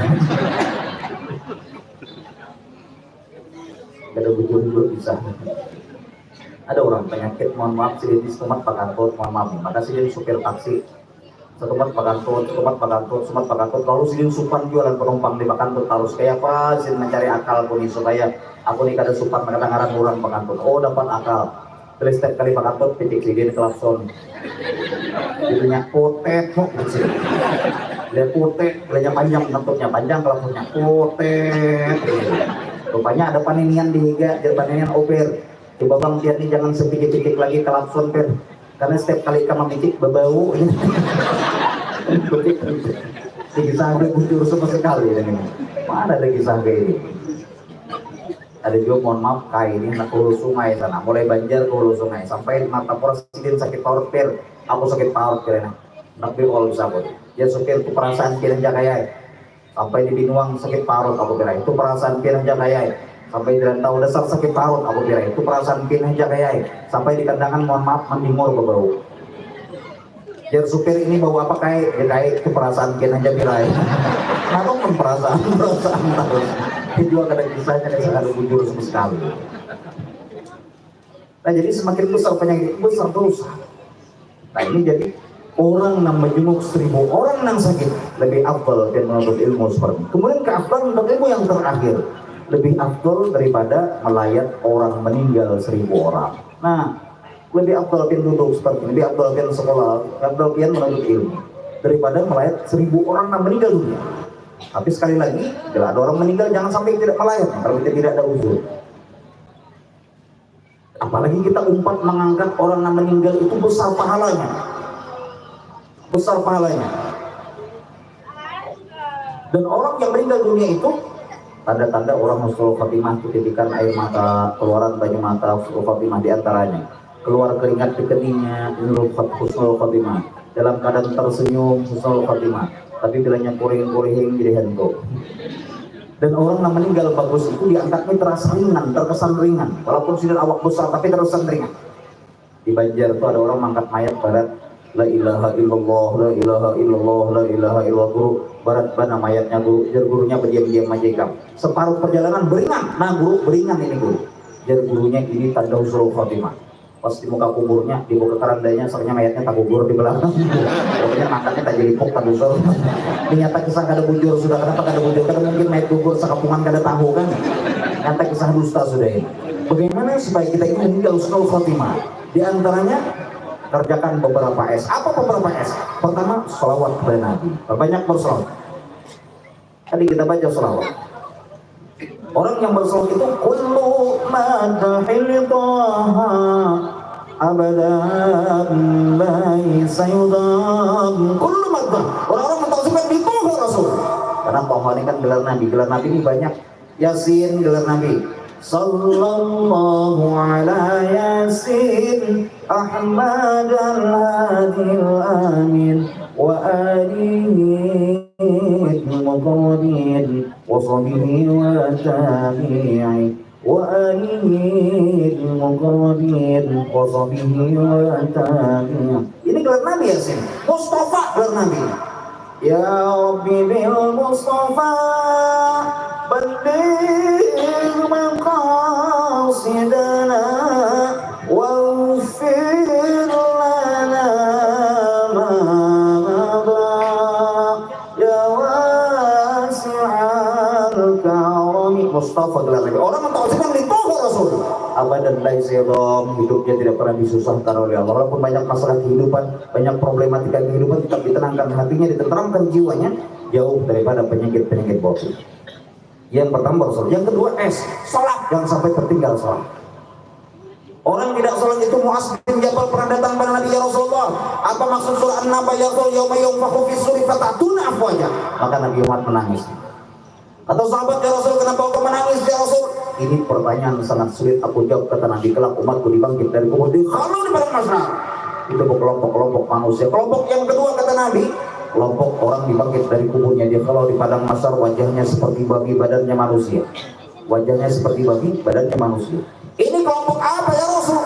Ada bujur bisa. Ada orang penyakit mohon maaf sini setemat pakantut, mohon maaf. Maka sini supir taksi setemat pakantut, lalu sini supan jualan penumpang di pakantut harus kayak apa? Sini mencari akal pun supaya aku nih kada supan kadang-kadang orang pakantut. Oh dapat akal. Terus setiap kali pakantut pitik sidin klakson. Itunya potet kok sih. Dia potet, belanja panjang bentuknya panjang klaksonnya potet. Rupanya ada paninian di higa, ada paninian oper. Coba bang lihat nih jangan sepikik-pikik lagi klakson per. Karena setiap kali kamu pikik berbau. Kisah bujur sama sekali ini. Mana ada kisah kayak ini? Ada juga mohon maaf kayak ini nak hulu sungai sana, mulai Banjar ke hulu sungai sampai mata presiden sakit paut per, aku sakit paut per enak, tapi all bisa pun. Ya supir itu perasaan kian jakaya, sampai di Binuang sakit paut aku kira itu perasaan kian jakaya, sampai di Rantau Dasar sakit paut aku kira itu perasaan kian jakaya, sampai di Kandangan mohon maaf mendimur berbau. Jadi supir ini bau apa kayak? Ya kayak itu perasaan kian aja birai. Kenapa pun perasaan terus. Itu ada kisahnya yang sangat bujur sama sekali. Nah jadi semakin besar penyakit besar dosa. Nah ini jadi orang yang menjenguk 1000 orang yang sakit lebih afdal dan menuntut ilmu seperti ini. Kemudian keafdalan untuk ilmu yang terakhir lebih afdal daripada melayat orang meninggal 1000 orang. Nah lebih afdal pian duduk seperti ini, lebih afdal pian sekolah, afdal pian menuntut ilmu daripada melayat 1000 orang yang meninggal dunia. Tapi sekali lagi, bila ada orang meninggal jangan sampai tidak melayat kalau kita tidak ada uzur. Apalagi kita umpat mengangkat orang yang meninggal itu besar pahalanya. Besar pahalanya. Dan orang yang meninggal dunia itu tanda-tanda orang husnul khotimah, titikan air mata, keluaran banyak mata husnul khotimah diantaranya. Keluar keringat di keningnya, husnul khotimah. Dalam keadaan tersenyum, husnul khotimah. Tapi bilangnya kuring-kuring jadi hantu. Dan orang yang meninggal bagus itu diangkatnya terasa ringan, terkesan ringan. Walaupun sudah awak besar tapi terkesan ringan. Di Banjar itu ada orang mengangkat mayat barat, la ilaha illallah, la ilaha illallah, la ilaha illallah. Guru barat mana mayatnya guru, jadi gurunya berdiam-diam aja ikam. Separuh perjalanan beringan, nah guru beringan ini guru. Jadi gurunya ini tanda husnul khotimah. Pas di muka kuburnya, di muka kerandanya, soalnya mayatnya tak kubur di belakang. Pokoknya makannya tak jelipuk, tak busur. Ternyata kisah kada bujur sudah, kenapa kada bujur? Karena mungkin mayat kubur sekapungan kada tahu kan? Nyata kisah dusta sudah ini. Bagaimana supaya kita ini meninggal husnul khotimah? Di antaranya kerjakan beberapa S. Apa beberapa S? Pertama, sholawat kepada Nabi. Banyak bersolawat. Tadi kita baca sholawat. Orang yang bersolawat itu kullu madahil taha abadan laisa yudam. Kullu madah. Orang-orang mentauhidkan di Toha Rasul. Karena Toha ini kan gelar Nabi. Gelar Nabi ini banyak. Yasin gelar Nabi. Sallallahu ala Yasin Ahmad al-Hadil Amin wa alihi al-muqarrabin wa sahbihi wa tabi'i wa alihi al-muqarrabin wa sahbihi wa tabi'i. Ini gelar Nabi Yasin. Mustafa gelar Nabi. Ya Rabbi bil Mustafa balligh maqasidana waghfir lana ma madha ya wasi'al karami. Mustafa gelar Nabi. Orang mentauhidkan di Toha Rasul. Abadan laisa yadham, hidupnya tidak pernah disusahkan oleh Allah. Walaupun banyak masalah kehidupan, banyak problematika kehidupan, tetap ditenangkan hatinya, ditenteramkan jiwanya, jauh daripada penyakit-penyakit batin. Yang pertama bersolat. Yang kedua S, sholat. Jangan sampai tertinggal sholat. Orang tidak sholat itu Mu'adz bin Jabal pernah datang pada Nabi, ya Rasulullah, apa maksud surah An-Naba yaqul yauma yunfakhu fis suri fatatuna afwaja? Maka Nabi Muhammad menangis. Atau sahabat, ya Rasul, kenapa kau menangis ya Rasul? Ini pertanyaan sangat sulit aku jawab, kata Nabi, kelak umatku dibangkit dari kubur kalau di padang mahsyar. Itu kelompok-kelompok manusia. Kelompok yang kedua kata Nabi, kelompok orang dibangkit dari kuburnya dia kalau di padang mahsyar wajahnya seperti babi, badannya manusia. Wajahnya seperti babi, badannya manusia. Ini kelompok apa ya Rasul?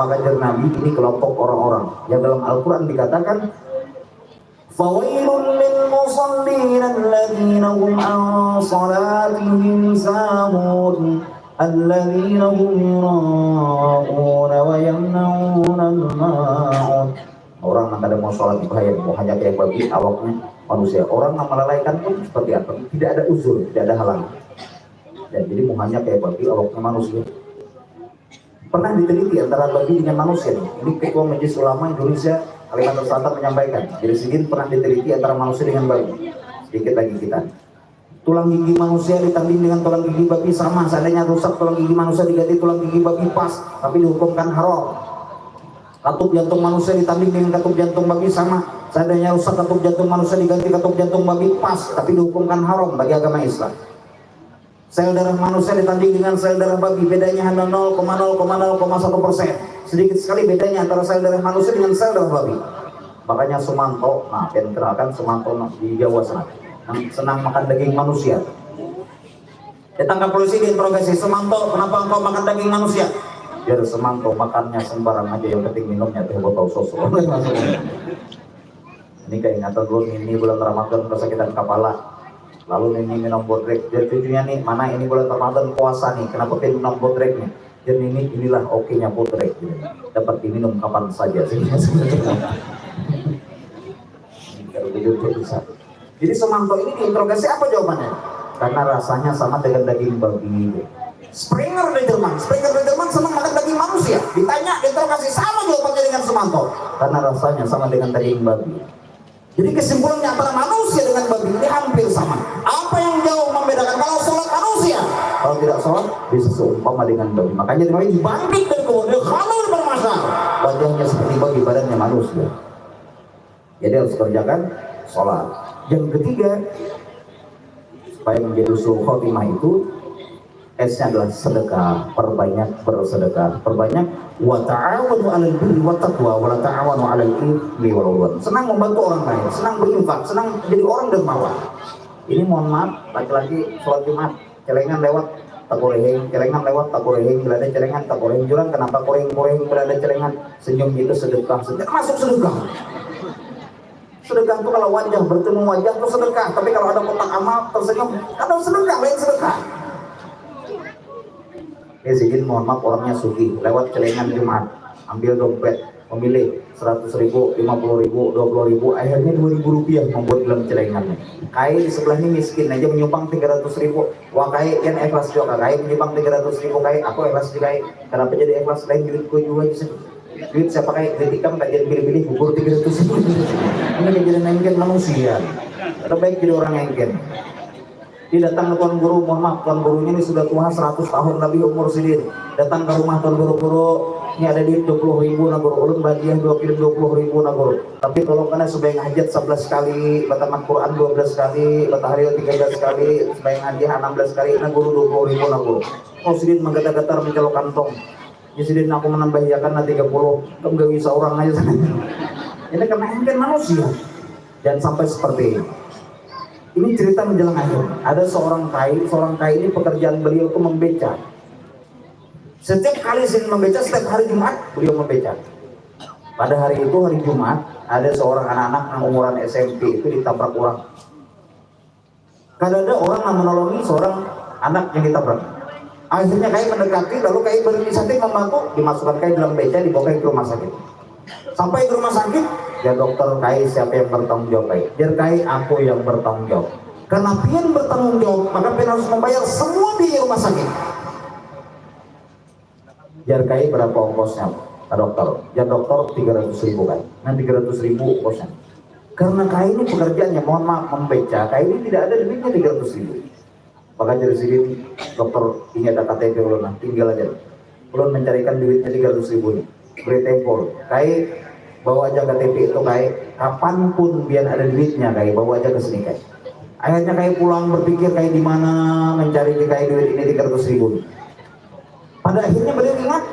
Maka dari Nabi, ini kelompok orang-orang yang dalam Al-Quran dikatakan fawailun lil musallin alladzina hum an salatihim sahun alladzina hum yura'una wa yamna'una al-ma'un. Orang yang kadang mau sholat bahaya, mau hanya kayak babi, awaknya manusia. Orang yang melalaikan pun seperti apa? Tidak ada uzur, tidak ada halangan. Dan jadi mau hanya kayak babi, awaknya manusia. Pernah diteliti antara babi dengan manusia. Ini Ketua Majelis Ulama Indonesia Kalimantan Selatan menyampaikan. Jadi sedikit pernah diteliti antara manusia dengan babi. Sedikit lagi kita. Tulang gigi manusia ditanding dengan tulang gigi babi sama. Seandainya rusak tulang gigi manusia diganti tulang gigi babi pas, tapi dihukumkan haram. Katup jantung manusia ditanding dengan katup jantung babi sama. Seandainya rusak katup jantung manusia diganti katup jantung babi pas, tapi dihukumkan haram bagi agama Islam. Sel darah manusia ditanding dengan sel darah babi, bedanya hanya 0,0,0,1%. Sedikit sekali bedanya antara sel darah manusia dengan sel darah babi. Makanya Sumanto, nah yang kenalkan Sumanto di Jawa sana, senang makan daging manusia. Ditangkap polisi, diinterogasi, Sumanto, kenapa engkau makan daging manusia? Biar Sumanto makannya sembarang aja, yang penting minumnya teh botol susu. Ini keingatan dulu, ini bulan Ramadan kesakitan kepala. Lalu ini minum bodrek, jadi cucunya nih, mana ini bulan Ramadan puasa nih, kenapa dia minum bodreknya? Dan inilah oke-nya bodrek, gitu. Dapat diminum kapan saja. Jadi Sumanto ini diinterogasi, apa jawabannya? Karena rasanya sama dengan daging babi. Springer Lederman senang makan daging manusia. Ditanya, diinterogasi, sama jawabannya dengan Sumanto. Karena rasanya sama dengan daging babi. Jadi kesimpulannya antara manusia dengan babi ini hampir sama. Apa yang jauh membedakan? Kalau sholat manusia, kalau tidak sholat bisa seumpama dengan babi. Makanya Nabi dibangkit dari kubur, kalau bermasalah wajahnya seperti babi, badannya manusia. Jadi harus kerjakan sholat. Yang ketiga, supaya menjadi usul khotimah itu, S-nya adalah sedekah, perbanyak bersedekah, perbanyak wa ta'awanu 'alal birri wat taqwa wa la ta'awanu 'alal itsmi wal 'udwan. Senang membantu orang lain, senang berinfak, senang jadi orang dermawan. Ini mohon maaf, laki-laki sholat Jumat, celengan lewat takureheng, celengan lewat takureheng, berada celengan takureheng jurang, kenapa koreng-koreng berada celengan, senyum itu sedekah, masuk sedekah. Sedekah itu kalau wajah bertemu wajah itu sedekah, tapi kalau ada kotak amal tersenyum, kadang sedekah, lain sedekah. Izin mohon maaf, orangnya sugih, lewat celengan Jumat, ambil dompet, memilih 100.000, 50.000, 20.000, akhirnya 2.000 rupiah membuat dalam celengannya. Kai di sebelah ini miskin aja menyumbang 300.000, wah kai yang ikhlas juga, kai menyumbang 300.000, kai aku ikhlas juga, kenapa jadi ikhlas lain duitku juga di sini. duit saya pakai ketika kajian pilih-pilih bubur 300 ribu. Ini kajian engken manusia. Terbaik jadi orang engken. Dia datang ke tuan guru, mohon maaf tuan gurunya ini sudah tua 100 tahun lebih umur sidin. Datang ke rumah tuan guru, ini ada duit 20 ribu na guru, ulun bagian 20 ribu na guru. Tapi tolong kena sebayang hajat 11 kali, bataman Quran 12 kali, batahari 13 kali, sebayang hajat 16 kali, na guru 20 ribu na guru. Oh sidin menggetar-getar mencolok kantong. Ya sidin aku menambahkan na 30, kamu gak bisa orang aja. Ini karena engken manusia. Dan sampai seperti ini. Ini cerita menjelang akhir. Ada seorang kai ini pekerjaan beliau itu membeca. Setiap kali Senin membeca, setiap hari Jumat beliau membeca. Pada hari itu, hari Jumat, ada seorang anak-anak yang umuran SMP itu ditabrak orang. Kadang ada orang yang menolongi seorang anak yang ditabrak. Akhirnya kai mendekati, lalu kai berinisiatif membantu, dimasukkan kai dalam beca, dibawa kai ke rumah sakit. Sampai ke rumah sakit, ya dokter kai siapa yang bertanggung jawab kai? Biar kai aku yang bertanggung jawab. Karena pian bertanggung jawab, maka pian harus membayar semua biaya rumah sakit. Biar kai berapa ongkosnya, Pak dokter? Ya dokter 300 ribu kai. Nah 300 ribu ongkosnya. Karena kai ini pekerjaannya, mohon maaf membeca, kai ini tidak ada duitnya 300 ribu. Maka dari sini dokter ini ada KTP ulun, tinggal aja. Ulun mencarikan duitnya 300 ribu ini. Beri tempo, kai bawa aja KTP itu kai, kapanpun biar ada duitnya kai, bawa aja ke sini kai. Akhirnya kai pulang berpikir kai di mana mencari kai duit ini 300 ribu. Pada akhirnya beliau ingat,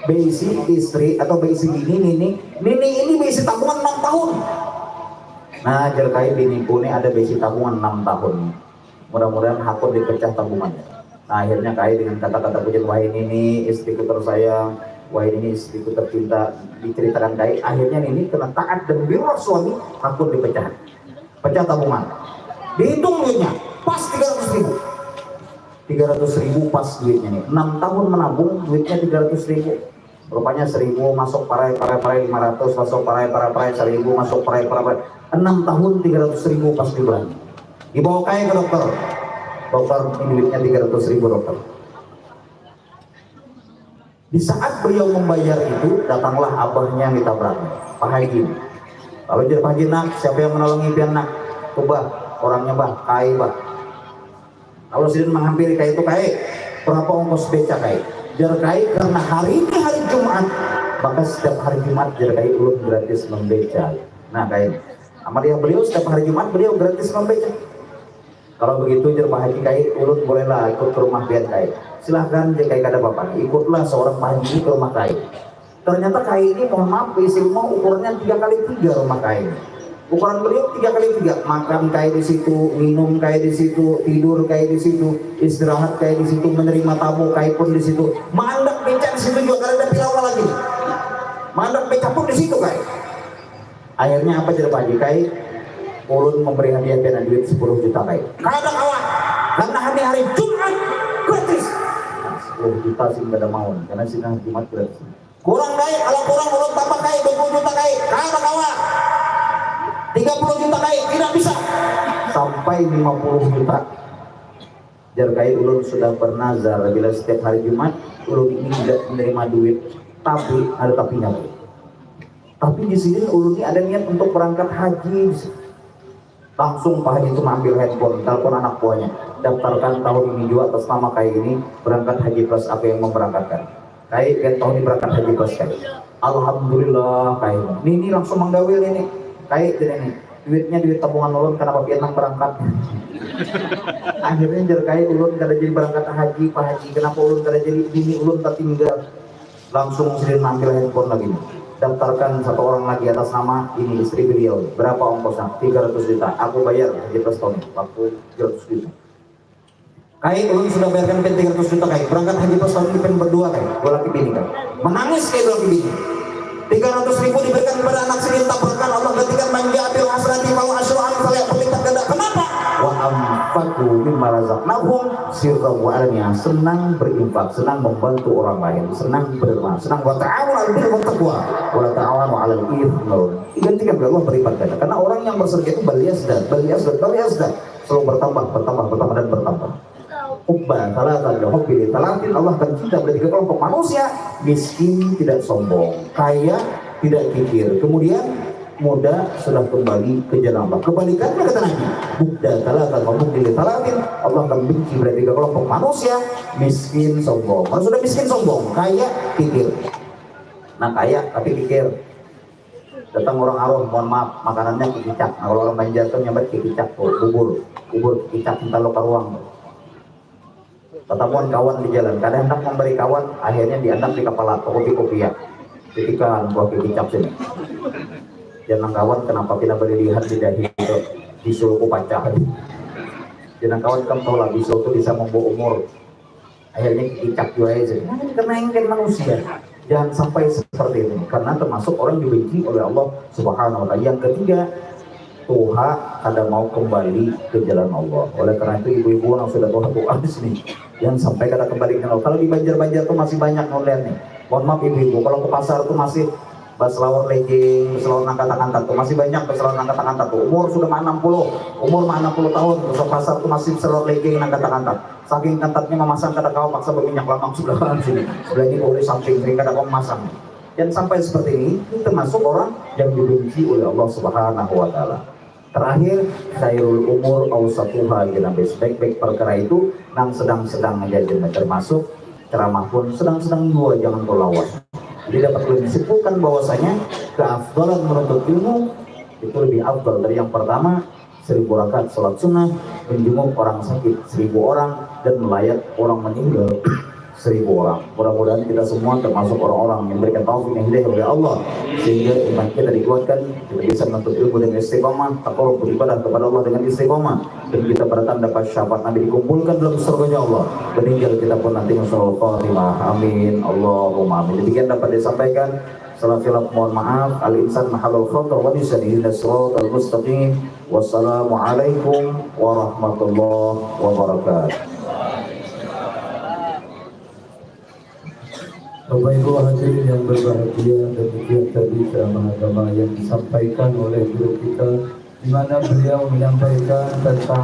beisi istri atau beisi Nini ini beisi tabungan 6 tahun. Nah jar kai biniku ini ada beisi tabungan 6 tahun. Mudah-mudahan hakun dipecah tabungannya. Nah akhirnya kai dengan kata-kata pujian, wah ini istriku tersayang, wah ini istriku tercinta, diceritakan kai. Akhirnya ini kena taat dan biro suami, hakun dipecah, pecah tabungan. Dihitung duitnya, pas 300 ribu. 300 ribu pas duitnya nih. 6 tahun menabung, duitnya 300 ribu. Rupanya 1000 masuk parai 500, masuk parai 1000, masuk parai 6 tahun 300 ribu pas di bulan. Dibawa kai ke dokter. Dokter ini duitnya 300 ribu dokter. Di saat beliau membayar itu, datanglah abahnya yang ditabrak, Pak Haji. Lalu jadi Pak Haji, nak, siapa yang menolongi pian nak? Tuh bah, orangnya bah, kai bah. Lalu sidin menghampiri kai itu, kai, berapa ongkos beca kai? Jar kai, karena hari ini hari Jumat, maka setiap hari Jumat jar kai ulun gratis membeca. Nah kai, amaliyah beliau setiap hari Jumat beliau gratis membeca. Kalau begitu jar Pak Haji kai, ulun bolehlah ikut ke rumah pian kai. Silahkan jika ada bapak, ikutlah seorang Pak Haji ke rumah kai. Ternyata kai ini mohon maaf isi rumah ukurannya 3x3 rumah kai. Ukuran beliau 3x3, makan kai di situ, minum kai di situ, tidur kai di situ, istirahat kai di situ, menerima tamu kai pun di situ. Mandak beca di situ juga karena ada pilawa lagi. Mandak beca pun di situ kai. Akhirnya apa jadi Pak Haji kai? Ulun memberi hadiah dana duit 10 juta kai. Kada kawan, karena hari Jumat gratis. 10 juta sih nggak ada mau, karena sih Jumat gratis. Kurang kai, kalau kurang ulun tambah kai 20 juta kai. Kada kawan, 30 juta kai tidak bisa. Sampai 50 juta. Jar kai ulun sudah bernazar bila setiap hari Jumat ulun ini tidak menerima duit, tapi ada tapinya. Tapi di sini ulun ini ada niat untuk berangkat haji. Langsung Pak Haji itu mengambil handphone, telepon anak buahnya, daftarkan tahun ini juga atas nama kai ini berangkat haji plus apa yang memberangkatkan. Kai kan tahun ini berangkat haji plus kai. Alhamdulillah kai. Ini langsung menggawil ini. Kai ini duitnya duit tabungan ulun kenapa Vietnam berangkat. Akhirnya jar kai ulun kada jadi berangkat haji Pak Haji. Kenapa ulun kada jadi bini ulun tertinggal. Langsung sidin mengambil handphone lagi. Daftarkan satu orang lagi atas nama ini istri beliau. Berapa ongkosnya? 300 juta. Aku bayar haji plus tahun. Waktu 300 juta. Kai ulun sudah bayarkan 300 juta kai. Berangkat haji plus tahun ini berdua kai. Dua laki bini kai. Menangis kai dua laki bini. 300 ribu diberikan kepada anak sendiri tabrakan Allah gantikan manja abil hasrati mau asyru'an salih berlipat ganda. Kenapa? Wa anfaqu mimma razaqnahum sirran wa alaniya. Senang berinfak, senang membantu orang lain, senang berderma, senang wa ta'awunu 'alal birri wat taqwa wa la ta'awunu 'alal itsmi wal 'udwan. Digantikan oleh Allah berlipat ganda. Karena orang yang bersedekah itu bal yazdad, selalu bertambah dan bertambah. hubba salatan li hubbi talatin, Allah akan cinta pada tiga kelompok manusia: miskin tidak sombong, kaya tidak kikir, kemudian muda sudah kembali ke jalan Allah. Kebalikannya kata Nabi, hubda salatan wa hubbi talatin, Allah akan benci pada tiga kelompok manusia: miskin sombong. Kalau sudah miskin sombong, kaya kikir. Nah, kaya tapi kikir. Datang orang Arab, mohon maaf, makanannya kikicak. Nah, kalau orang Banjar tuh nyambat kikicak, bubur kikicak, minta lo karuang. Ketemuan kawan di jalan, kadang hendak memberi kawan, akhirnya diandap di kepala kopi ya. Ketika buah kikicak sini, jangan kawan, kenapa tidak boleh dilihat di dahi itu bisul ku pacah. Jangan kawan, kamu tahu lah bisul itu bisa membawa umur. Akhirnya kikicak juga aja. Karena engken manusia. Jangan sampai seperti ini, karena termasuk orang dibenci oleh Allah Subhanahu wa Ta'ala. Yang ketiga, Tuhan ada mau kembali ke jalan Allah. Oleh karena itu ibu-ibu yang sudah Tuhan di sini, yang sampai kata kembali ke Allah. Kalau di Banjar-Banjar tuh masih banyak online nih. Mohon maaf ibu-ibu, kalau ke pasar tuh masih baselawar legging, baselawar angkat-angkat tuh masih banyak, baselawar angkat-angkat tuh. Umur sudah 60 tahun, ke pasar tuh masih baselawar legging angkat-angkat. Saking ketatnya memasang, kata kau paksa berminyak lamang sudah sini. Sebelah ini boleh samping, ring kata kau memasang. Dan sampai seperti ini termasuk orang yang dibenci oleh Allah Subhanahu wa Ta'ala. Terakhir, khairul umur awsatuha, nabi sebaik-baik perkara itu nang sedang-sedang aja, termasuk ceramah pun sedang-sedang dua, jangan tolawat. Jadi dapat disimpulkan bahwasanya keafdalan menuntut ilmu itu lebih afdal dari yang pertama 1000 rakaat salat sunnah, menjenguk orang sakit 1000 orang, dan melayat orang meninggal 1000 orang. Mudah-mudahan kita semua termasuk orang-orang yang memberikan taufik yang hidayah oleh Allah, sehingga iman kita dikuatkan, kita bisa menuntut ilmu dengan istiqomah, taqarrub beribadah kepada Allah dengan istiqomah, dan kita bertanda dapat syafaat Nabi dikumpulkan dalam surganya Allah. Meninggal kita pun nanti masyaallah khatimah. Amin. Allahumma amin. Demikian dapat disampaikan. Salah khilaf mohon maaf. Al-insan mahalul khatar wa nisani al mustaqim. Wassalamualaikum warahmatullahi wabarakatuh. Bapak Ibu hadirin yang berbahagia, demikian tadi ceramah agama yang disampaikan oleh guru kita, di mana beliau menyampaikan tentang